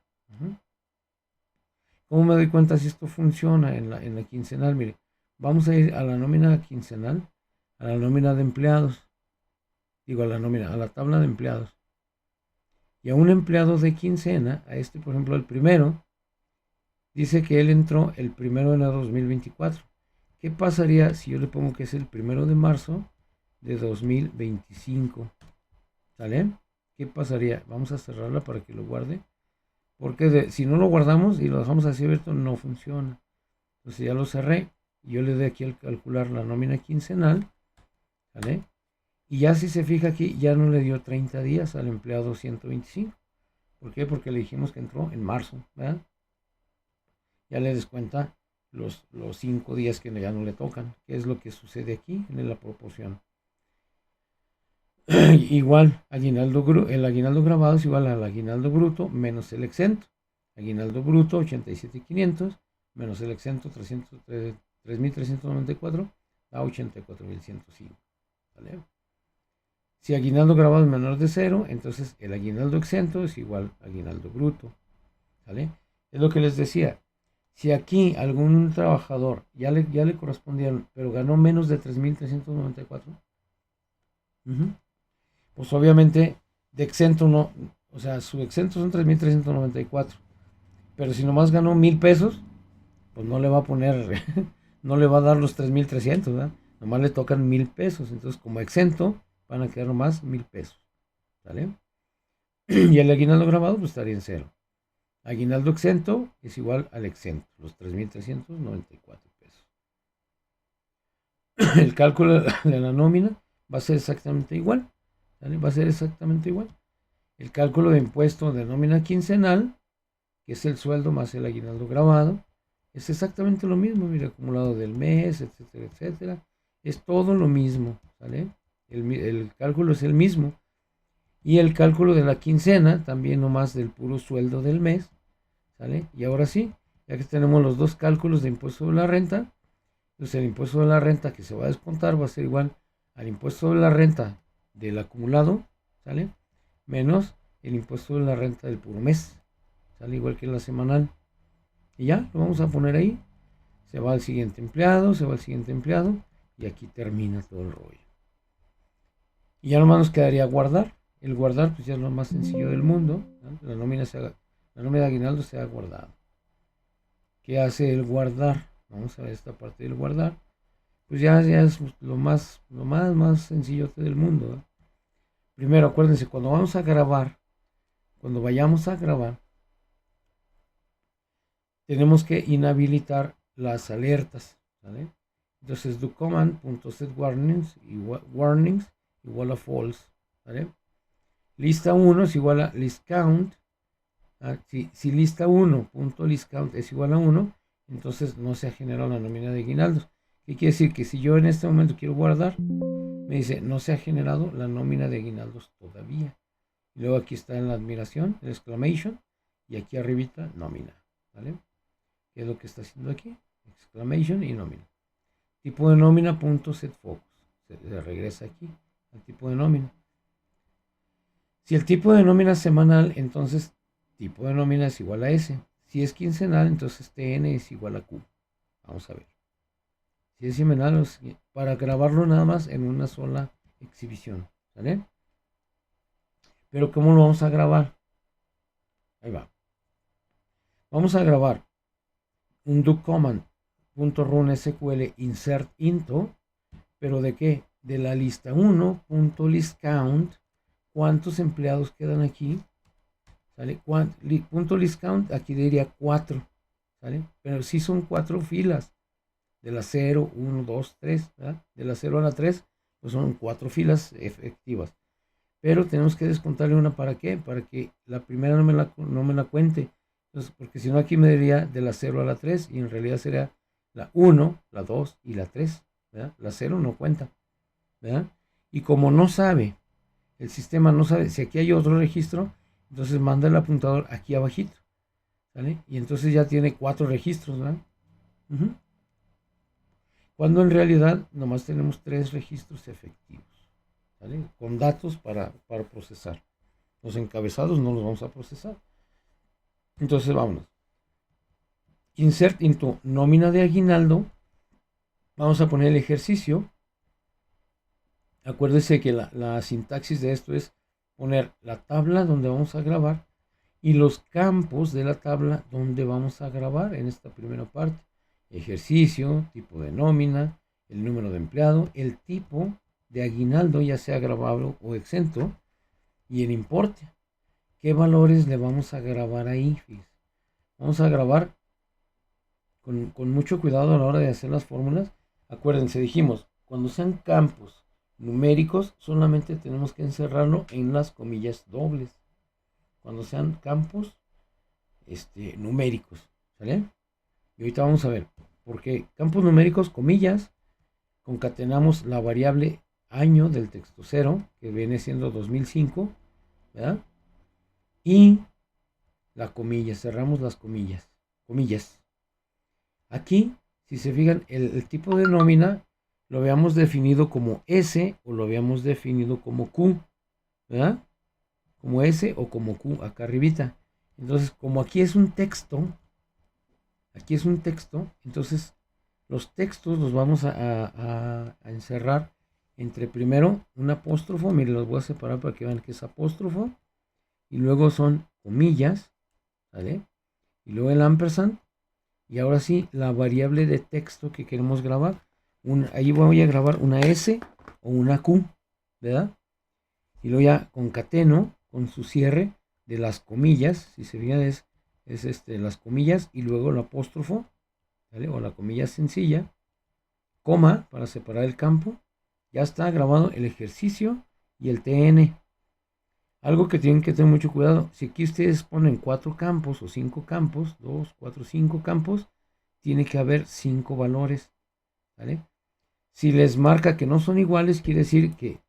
¿Cómo me doy cuenta si esto funciona en la quincenal? Mire, vamos a ir a la nómina quincenal, a la nómina de empleados. Digo, a la tabla de empleados. Y a un empleado de quincena, a este por ejemplo el primero, dice que él entró el 1 de enero de 2024. ¿Qué pasaría si yo le pongo que es el 1 de marzo de 2025? ¿Sale? ¿Qué pasaría? Vamos a cerrarla para que lo guarde. Porque si no lo guardamos y lo dejamos así abierto, no funciona. Entonces ya lo cerré. Y yo le doy aquí al calcular la nómina quincenal. ¿Sale? Y ya si se fija aquí, ya no le dio 30 días al empleado 125. ¿Por qué? Porque le dijimos que entró en marzo, ¿verdad? Ya le descuenta los 5 días que ya no le tocan, que es lo que sucede aquí en la proporción. Igual, el aguinaldo grabado es igual al aguinaldo bruto menos el exento. Aguinaldo bruto 87.500 menos el exento 3.394 da 84.105. ¿Vale? Si aguinaldo grabado es menor de cero, entonces el aguinaldo exento es igual a aguinaldo bruto. ¿Vale? Es lo que les decía. Si aquí algún trabajador ya le correspondieron, pero ganó menos de 3.394, pues obviamente de exento no, o sea, su exento son 3.394, pero si nomás ganó 1,000 pesos, pues no le va a poner, no le va a dar los 3.300, ¿verdad? Nomás le tocan 1,000 pesos, entonces como exento van a quedar nomás 1,000 pesos, ¿vale? Y el aguinaldo grabado pues estaría en cero. Aguinaldo exento es igual al exento, los 3.394 pesos. El cálculo de la nómina va a ser exactamente igual, ¿vale? Va a ser exactamente igual. El cálculo de impuesto de nómina quincenal, que es el sueldo más el aguinaldo grabado, es exactamente lo mismo, mira, acumulado del mes, etcétera, etcétera. Es todo lo mismo, ¿vale? El cálculo es el mismo. Y el cálculo de la quincena, también nomás del puro sueldo del mes, ¿sale? Y ahora sí, ya que tenemos los dos cálculos de impuesto sobre la renta, pues el impuesto de la renta que se va a descontar va a ser igual al impuesto de la renta del acumulado, ¿sale? Menos el impuesto de la renta del puro mes, ¿sale? Igual que en la semanal. Y ya, lo vamos a poner ahí. Se va al siguiente empleado, se va al siguiente empleado, y aquí termina todo el rollo. Y ya nomás nos quedaría guardar. El guardar, pues ya es lo más sencillo del mundo, ¿no? La nómina de aguinaldo se ha guardado. ¿Qué hace el guardar? Vamos a ver esta parte del guardar. Pues ya es lo más sencillo del mundo, ¿no? Primero, acuérdense, cuando vamos a grabar, cuando vayamos a grabar, tenemos que inhabilitar las alertas, ¿vale? Entonces, do command.set warnings igual a false, ¿vale? Lista 1 es igual a list count. Si lista 1.listCount es igual a 1, entonces no se ha generado la nómina de aguinaldos. ¿Qué quiere decir? Que si yo en este momento quiero guardar, me dice no se ha generado la nómina de aguinaldos todavía. Y luego aquí está en la admiración, el exclamation, y aquí arribita nómina, ¿vale? ¿Qué es lo que está haciendo aquí? Exclamation y nómina. Tipo de nómina punto set focus. Se regresa aquí al tipo de nómina. Si el tipo de nómina es semanal, entonces tipo de nómina es igual a S. Si es quincenal, entonces TN es igual a Q. Vamos a ver. Si es semanal, para grabarlo nada más en una sola exhibición, ¿vale? Pero ¿cómo lo vamos a grabar? Ahí va. Vamos a grabar un do command.run SQL insert into, pero ¿de qué? De la lista 1.listCount. ¿Cuántos empleados quedan aquí? ¿Sale? Punto list count, aquí diría 4, ¿sale? Pero sí son 4 filas, de la 0, 1, 2, 3, ¿verdad? De la 0 a la 3, pues son 4 filas efectivas. Pero tenemos que descontarle una, ¿para qué? Para que la primera no me la cuente. Entonces, porque si no aquí me diría de la 0 a la 3 y en realidad sería la 1, la 2 y la 3, ¿verdad? La 0 no cuenta, ¿verdad? Y como no sabe, el sistema no sabe si aquí hay otro registro, entonces manda el apuntador aquí abajito, ¿vale? Y entonces ya tiene 4 registros, ¿verdad? Cuando en realidad nomás tenemos 3 registros efectivos, ¿vale? Con datos para procesar. Los encabezados no los vamos a procesar. Entonces vámonos. Insert into nómina de aguinaldo. Vamos a poner el ejercicio. Acuérdese que la sintaxis de esto es poner la tabla donde vamos a grabar y los campos de la tabla donde vamos a grabar en esta primera parte. Ejercicio, tipo de nómina, el número de empleado, el tipo de aguinaldo, ya sea grabado o exento, y el importe. ¿Qué valores le vamos a grabar ahí? Vamos a grabar con mucho cuidado a la hora de hacer las fórmulas. Acuérdense, dijimos, cuando sean campos numéricos, solamente tenemos que encerrarlo en las comillas dobles. Cuando sean campos numéricos, ¿sale? Y ahorita vamos a ver, porque campos numéricos, comillas, concatenamos la variable año del texto 0, que viene siendo 2005, ¿verdad? Y la comilla, cerramos las comillas. Aquí, si se fijan, el tipo de nómina lo habíamos definido como S o lo habíamos definido como Q, ¿verdad? Como S o como Q acá arribita. Entonces, como aquí es un texto, entonces los textos los vamos a encerrar entre primero un apóstrofo, miren, los voy a separar para que vean que es apóstrofo, y luego son comillas, ¿vale? Y luego el ampersand, y ahora sí, la variable de texto que queremos grabar, ahí voy a grabar una S o una Q, ¿verdad? Y luego ya concateno con su cierre de las comillas, si se fijan es las comillas y luego el apóstrofo, ¿vale? O la comilla sencilla, coma para separar el campo. Ya está grabado el ejercicio y el TN. Algo que tienen que tener mucho cuidado, si aquí ustedes ponen 4 campos o 5 campos, 2, 4, 5 campos, tiene que haber 5 valores, ¿vale? Si les marca que no son iguales, quiere decir que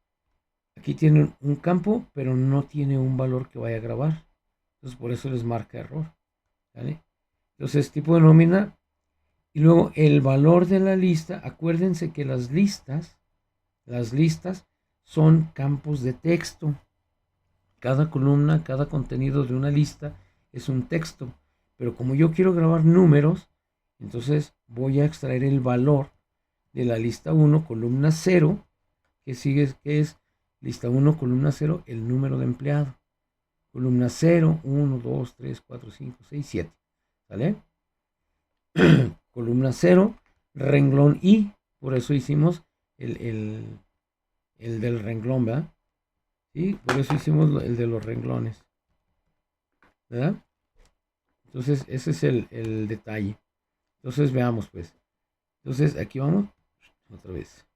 aquí tienen un campo, pero no tiene un valor que vaya a grabar. Entonces por eso les marca error, ¿vale? Entonces tipo de nómina. Y luego el valor de la lista, acuérdense que las listas son campos de texto. Cada columna, cada contenido de una lista es un texto. Pero como yo quiero grabar números, entonces voy a extraer el valor de la lista 1, columna 0, que es lista 1, columna 0, el número de empleado. Columna 0, 1, 2, 3, 4, 5, 6, 7. ¿Vale? Columna 0, renglón I, por eso hicimos el del renglón, ¿verdad? ¿Sí? Por eso hicimos el de los renglones, ¿verdad? Entonces ese es el detalle. Entonces veamos pues. Entonces aquí vamos, otra vez.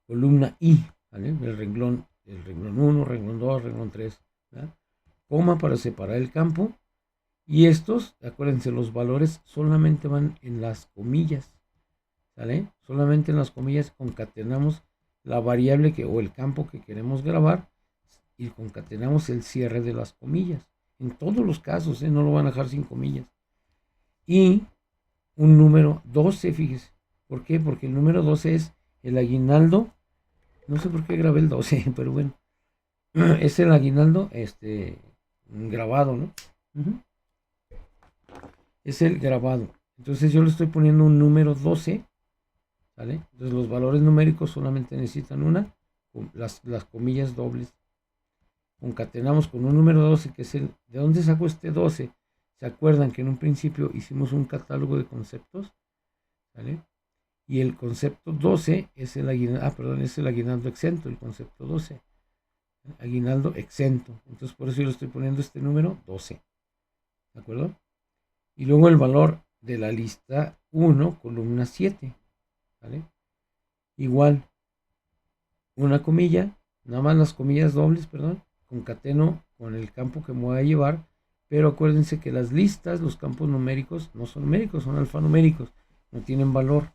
Columna I, ¿vale? El renglón 1, renglón 2, renglón 3, ¿verdad? Coma para separar el campo. Y estos, acuérdense, los valores solamente van en las comillas, ¿sale? Solamente en las comillas concatenamos la variable o el campo que queremos grabar y concatenamos el cierre de las comillas. En todos los casos, no lo van a dejar sin comillas. Y un número 12, fíjese. ¿Por qué? Porque el número 12 es el aguinaldo. No sé por qué grabé el 12, pero bueno. Es el aguinaldo grabado, ¿no? Es el grabado. Entonces yo le estoy poniendo un número 12, ¿vale? Entonces los valores numéricos solamente necesitan las comillas dobles. Concatenamos con un número 12, que es el... ¿De dónde saco este 12? ¿Se acuerdan que en un principio hicimos un catálogo de conceptos? ¿Vale? Y el concepto 12 es el aguinaldo, es el aguinaldo exento, el concepto 12. Aguinaldo exento. Entonces por eso yo le estoy poniendo este número 12. ¿De acuerdo? Y luego el valor de la lista 1, columna 7, ¿vale? Igual, una comilla, nada más las comillas dobles, perdón, concateno con el campo que me voy a llevar, pero acuérdense que las listas, los campos numéricos, no son numéricos, son alfanuméricos, no tienen valor.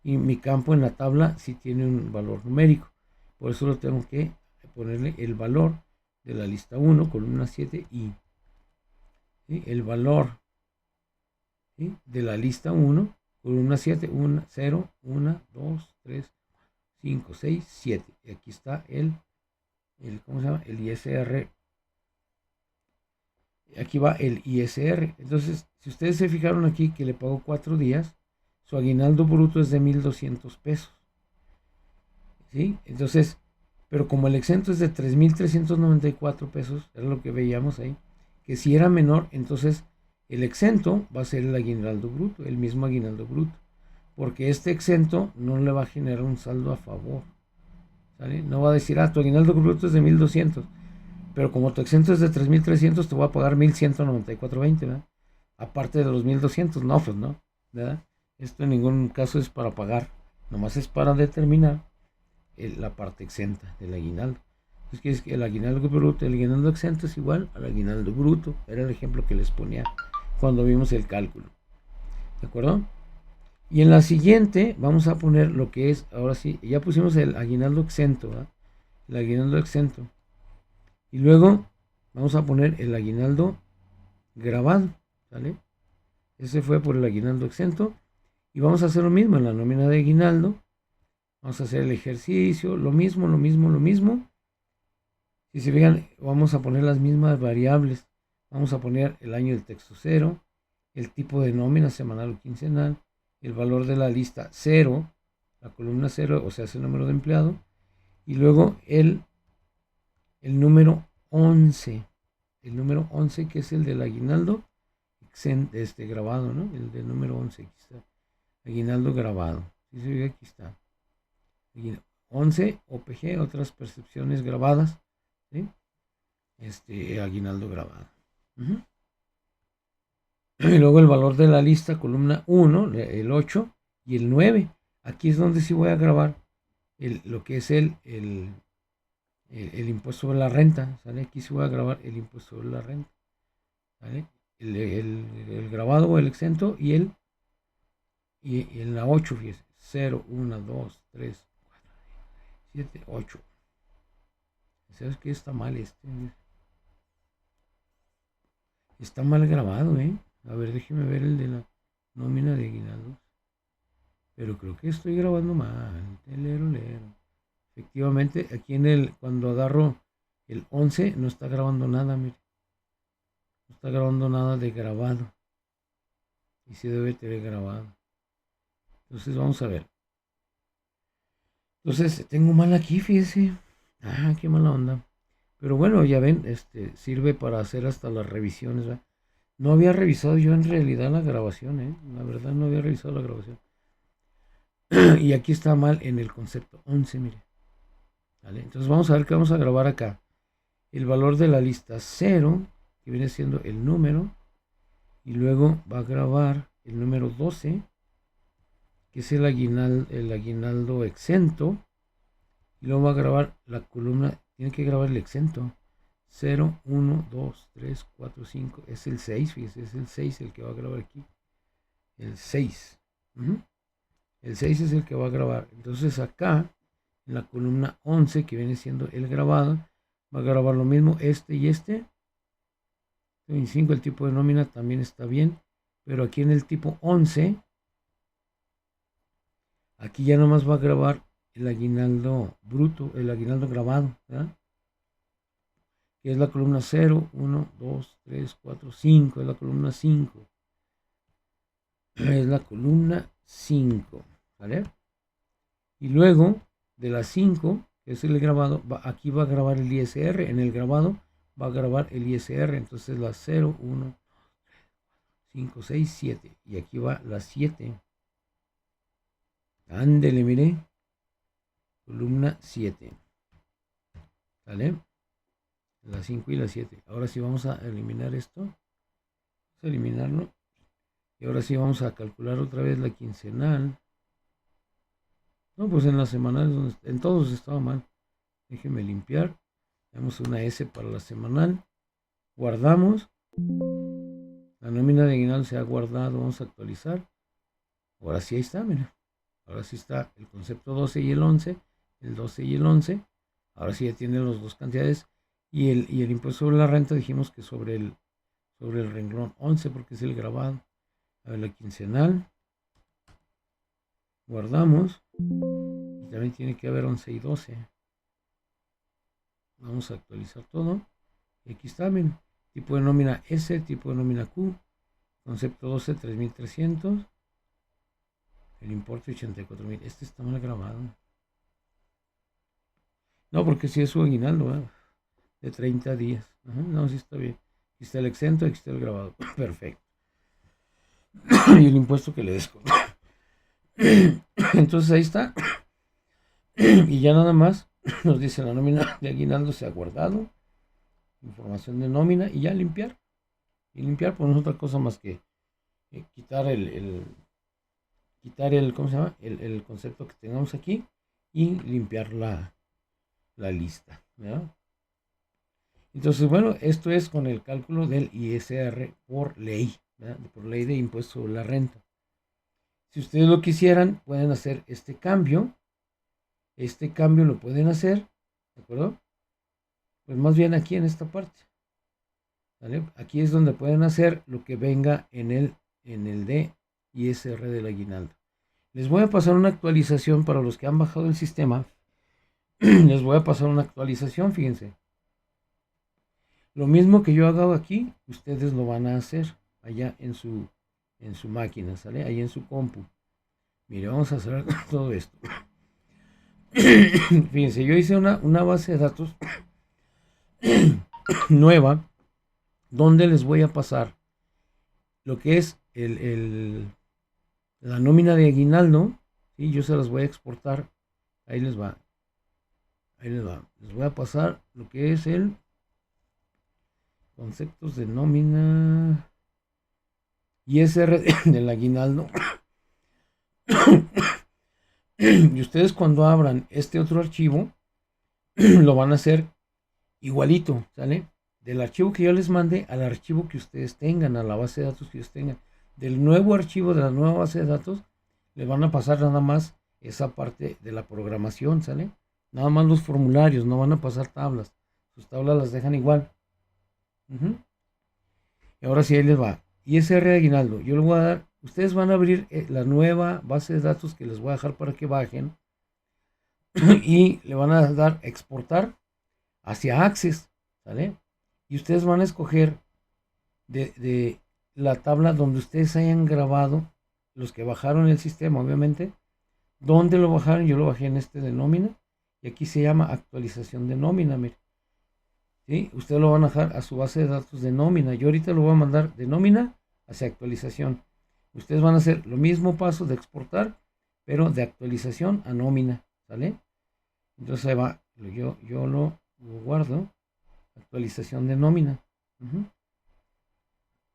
Y mi campo en la tabla sí tiene un valor numérico, por eso lo tengo que ponerle el valor de la lista 1, columna 7 y ¿sí? El valor, ¿sí? De la lista 1, columna 7, 1, 0, 1, 2, 3, 5, 6, 7. Y aquí está ¿cómo se llama? El ISR. Aquí va el ISR. Entonces, si ustedes se fijaron aquí que le pagó 4 días, su aguinaldo bruto es de 1,200 pesos. ¿Sí? Entonces, pero como el exento es de 3,394 pesos, era lo que veíamos ahí, que si era menor, entonces el exento va a ser el aguinaldo bruto, el mismo aguinaldo bruto, porque este exento no le va a generar un saldo a favor, ¿sale? No va a decir, tu aguinaldo bruto es de 1,200, pero como tu exento es de 3,300, te voy a pagar 1,194.20, ¿verdad? Aparte de los 1,200, no, pues no, ¿verdad? Esto en ningún caso es para pagar, nomás es para determinar la parte exenta del aguinaldo. Entonces, quiere decir que el aguinaldo bruto, el aguinaldo exento es igual al aguinaldo bruto. Era el ejemplo que les ponía cuando vimos el cálculo. ¿De acuerdo? Y en la siguiente vamos a poner lo que es, ahora sí, ya pusimos el aguinaldo exento, ¿verdad? El aguinaldo exento. Y luego vamos a poner el aguinaldo grabado, ¿sale? Ese fue por el aguinaldo exento. Y vamos a hacer lo mismo en la nómina de aguinaldo. Vamos a hacer el ejercicio, lo mismo, lo mismo, lo mismo. Si se fijan, vamos a poner las mismas variables. Vamos a poner el año del texto 0, el tipo de nómina semanal o quincenal, el valor de la lista 0, la columna 0, o sea, es el número de empleado, y luego el número 11, el número 11 que es el del aguinaldo grabado, ¿no? El del número 11, aquí está, aguinaldo grabado. ¿Sí se ve? Aquí está. 11 OPG, otras percepciones grabadas, ¿sí? Aguinaldo grabado. Y luego el valor de la lista, columna 1, el 8 y el 9. Aquí es donde sí voy a grabar lo que es el impuesto sobre la renta, ¿sale? Aquí sí voy a grabar el impuesto sobre la renta, ¿sale? El grabado o el exento y en la 8, fíjese, 0, 1, 2, 3, 4, 7, 8. ¿Sabes qué? Está mal está mal grabado, ¿eh? A ver, déjeme ver el de la nómina de aguinaldos. Pero creo que estoy grabando mal. Lero. Efectivamente, aquí cuando agarro el 11, no está grabando nada, mire. No está grabando nada de grabado. Y sí debe tener grabado. Entonces vamos a ver. Entonces tengo mal aquí, fíjese. Ah, qué mala onda. Pero bueno, ya ven, sirve para hacer hasta las revisiones, ¿verdad? No había revisado yo en realidad la grabación, ¿eh? La verdad no había revisado la grabación. Y aquí está mal en el concepto 11, mire. ¿Vale? Entonces vamos a ver qué vamos a grabar acá. El valor de la lista 0, que viene siendo el número. Y luego va a grabar el número 12, que es el aguinaldo exento. Y luego va a grabar la columna, tiene que grabar el exento. 0, 1, 2, 3, 4, 5. Es el 6, fíjese, es el 6 el que va a grabar aquí. El 6. El 6 es el que va a grabar. Entonces acá, en la columna 11, que viene siendo el grabado, va a grabar lo mismo y este. 25, el tipo de nómina también está bien. Pero aquí en el tipo 11, aquí ya nomás va a grabar el aguinaldo bruto, el aguinaldo grabado, ¿verdad? Que es la columna 0, 1, 2, 3, 4, 5, es la columna 5. Es la columna 5, ¿vale? Y luego de la 5, que es el grabado, aquí va a grabar el ISR, en el grabado va a grabar el ISR, entonces la 0, 1, 5, 6, 7, y aquí va la 7. Ándele, mire, columna 7, ¿vale? La 5 y la 7. Ahora sí vamos a eliminar esto. Vamos a eliminarlo. Y ahora sí vamos a calcular otra vez la quincenal. No, pues en las semanales, en todos estaba mal. Déjenme limpiar. Damos una S para la semanal. Guardamos. La nómina de aguinaldo se ha guardado. Vamos a actualizar. Ahora sí ahí está, mira. Ahora sí está el concepto 12 y el 11. El 12 y el 11. Ahora sí ya tienen las dos cantidades. Y el impuesto sobre la renta dijimos que sobre el renglón 11 porque es el grabado. A ver, la quincenal. Guardamos. Y también tiene que haber 11 y 12. Vamos a actualizar todo. Y aquí está, miren. Tipo de nómina S, tipo de nómina Q. Concepto 12, 3300. El importe 84,000. Este está mal grabado. No, porque si es su aguinaldo, ¿eh? De 30 días. Ajá, no, sí está bien. Aquí está el exento, aquí está el grabado. Perfecto. Y el impuesto que le desconto. Entonces ahí está. Y ya nada más nos dice la nómina de aguinaldo se ha guardado. Información de nómina y ya limpiar. Y limpiar pues no es otra cosa más que quitar quitar ¿cómo se llama? El concepto que tengamos aquí y limpiar la lista, ¿verdad? Entonces, bueno, esto es con el cálculo del ISR por ley, ¿verdad? Por ley de impuesto sobre la renta. Si ustedes lo quisieran, pueden hacer este cambio. Este cambio lo pueden hacer, ¿de acuerdo? Pues más bien aquí en esta parte, ¿vale? Aquí es donde pueden hacer lo que venga en el de ISR del aguinaldo. Les voy a pasar una actualización para los que han bajado el sistema. Les voy a pasar una actualización, fíjense. Lo mismo que yo hago aquí, ustedes lo van a hacer allá en su máquina, ¿sale? Ahí en su compu. Mire, vamos a hacer todo esto. Fíjense, yo hice una base de datos nueva donde les voy a pasar lo que es la nómina de aguinaldo, ¿sí? Yo se las voy a exportar. Ahí les va. Ahí les va. Les voy a pasar lo que es el conceptos de nómina ISR del aguinaldo. Y ustedes cuando abran este otro archivo lo van a hacer igualito, ¿sale? Del archivo que yo les mande al archivo que ustedes tengan, a la base de datos que ustedes tengan. Del nuevo archivo de la nueva base de datos le van a pasar nada más esa parte de la programación, ¿sale? Nada más los formularios, no van a pasar tablas. Sus tablas las dejan igual. Y ahora sí, ahí les va. ISR de aguinaldo. Yo les voy a dar, ustedes van a abrir la nueva base de datos que les voy a dejar para que bajen. Y le van a dar exportar hacia Access, ¿sale? Y ustedes van a escoger de la tabla donde ustedes hayan grabado, los que bajaron el sistema, obviamente. ¿Dónde lo bajaron? Yo lo bajé en este de nómina. Y aquí se llama actualización de nómina, mire. ¿Sí? Ustedes lo van a dejar a su base de datos de nómina. Yo ahorita lo voy a mandar de nómina hacia actualización. Ustedes van a hacer lo mismo paso de exportar, pero de actualización a nómina, ¿sale? Entonces ahí va, yo lo guardo, actualización de nómina.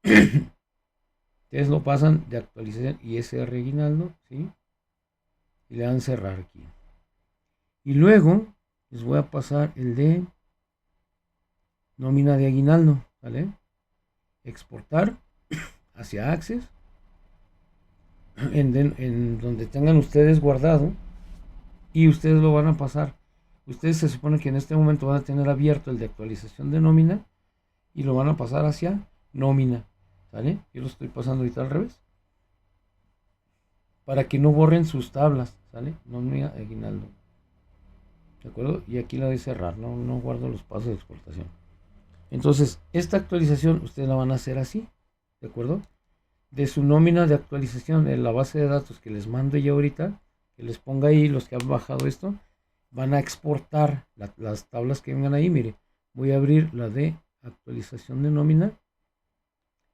Ustedes lo pasan de actualización ISR aguinaldo, ¿sí? Y le dan cerrar aquí. Y luego les voy a pasar el de nómina de aguinaldo, ¿vale? Exportar hacia Access, en donde tengan ustedes guardado, y ustedes lo van a pasar. Ustedes se supone que en este momento van a tener abierto el de actualización de nómina y lo van a pasar hacia nómina, ¿vale? Yo lo estoy pasando ahorita al revés para que no borren sus tablas, ¿sale? Nómina de aguinaldo, ¿de acuerdo? Y aquí la de cerrar, no guardo los pasos de exportación. Entonces, esta actualización ustedes la van a hacer así, ¿de acuerdo? De su nómina de actualización en la base de datos que les mando yo ahorita, que les ponga ahí los que han bajado esto, van a exportar las tablas que vengan ahí. Mire, voy a abrir la de actualización de nómina.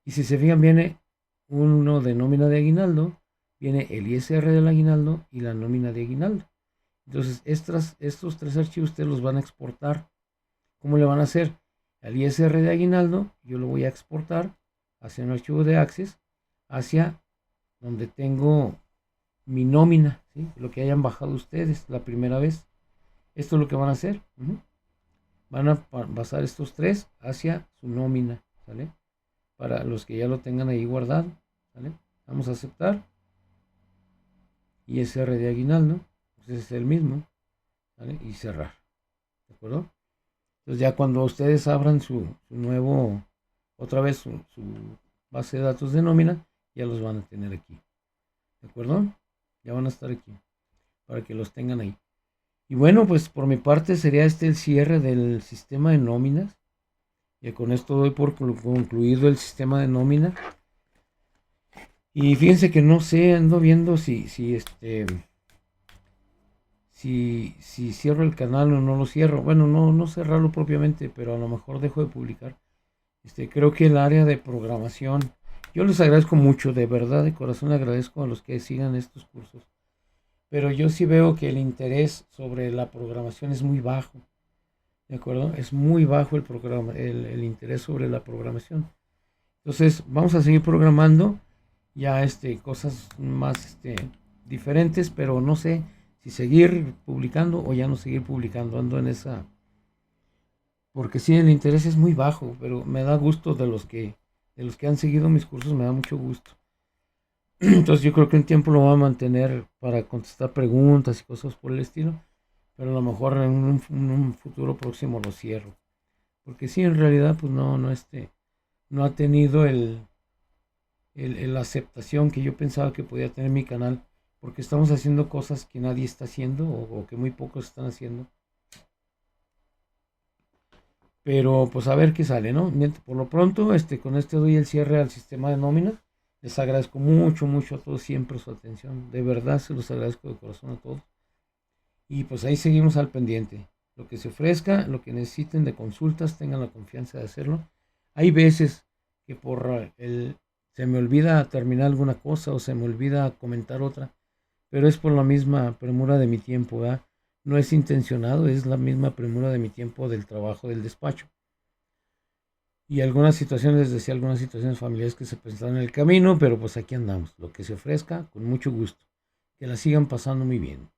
Y si se fijan, viene uno de nómina de aguinaldo, viene el ISR del aguinaldo y la nómina de aguinaldo. Entonces, estos tres archivos ustedes los van a exportar. ¿Cómo le van a hacer? Al ISR de aguinaldo, yo lo voy a exportar hacia un archivo de Access, hacia donde tengo mi nómina, ¿sí? Lo que hayan bajado ustedes la primera vez. Esto es lo que van a hacer. Van a pasar estos tres hacia su nómina, ¿sale? Para los que ya lo tengan ahí guardado, ¿sale? Vamos a aceptar. ISR de aguinaldo, pues es el mismo, ¿sale? Y cerrar, ¿de acuerdo? Entonces ya cuando ustedes abran su nuevo, otra vez su base de datos de nómina, ya los van a tener aquí, ¿de acuerdo? Ya van a estar aquí, para que los tengan ahí. Y bueno, pues por mi parte sería el cierre del sistema de nóminas. Y con esto doy por concluido el sistema de nómina. Y fíjense que no sé, ando viendo si cierro el canal o no lo cierro. Bueno, no cerrarlo propiamente, pero a lo mejor dejo de publicar. Creo que el área de programación, yo les agradezco mucho, de verdad, de corazón agradezco a los que sigan estos cursos. Pero yo sí veo que el interés sobre la programación es muy bajo, ¿de acuerdo? Es muy bajo el interés sobre la programación. Entonces, vamos a seguir programando ya cosas más diferentes, pero no sé si seguir publicando o ya no seguir publicando. Ando en esa, porque sí, el interés es muy bajo, pero me da gusto de los que han seguido mis cursos, me da mucho gusto. Entonces yo creo que un tiempo lo voy a mantener para contestar preguntas y cosas por el estilo, pero a lo mejor en un futuro próximo lo cierro. Porque sí, en realidad, pues no ha tenido la aceptación que yo pensaba que podía tener mi canal, porque estamos haciendo cosas que nadie está haciendo o que muy pocos están haciendo. Pero pues a ver qué sale, ¿no? Por lo pronto, con doy el cierre al sistema de nómina. Les agradezco mucho, mucho a todos siempre su atención. De verdad se los agradezco de corazón a todos. Y pues ahí seguimos al pendiente. Lo que se ofrezca, lo que necesiten de consultas, tengan la confianza de hacerlo. Hay veces que se me olvida terminar alguna cosa o se me olvida comentar otra, pero es por la misma premura de mi tiempo, ¿verdad? No es intencionado, es la misma premura de mi tiempo del trabajo del despacho. Y algunas situaciones, les decía, algunas situaciones familiares que se presentaron en el camino, pero pues aquí andamos. Lo que se ofrezca, con mucho gusto. Que la sigan pasando muy bien.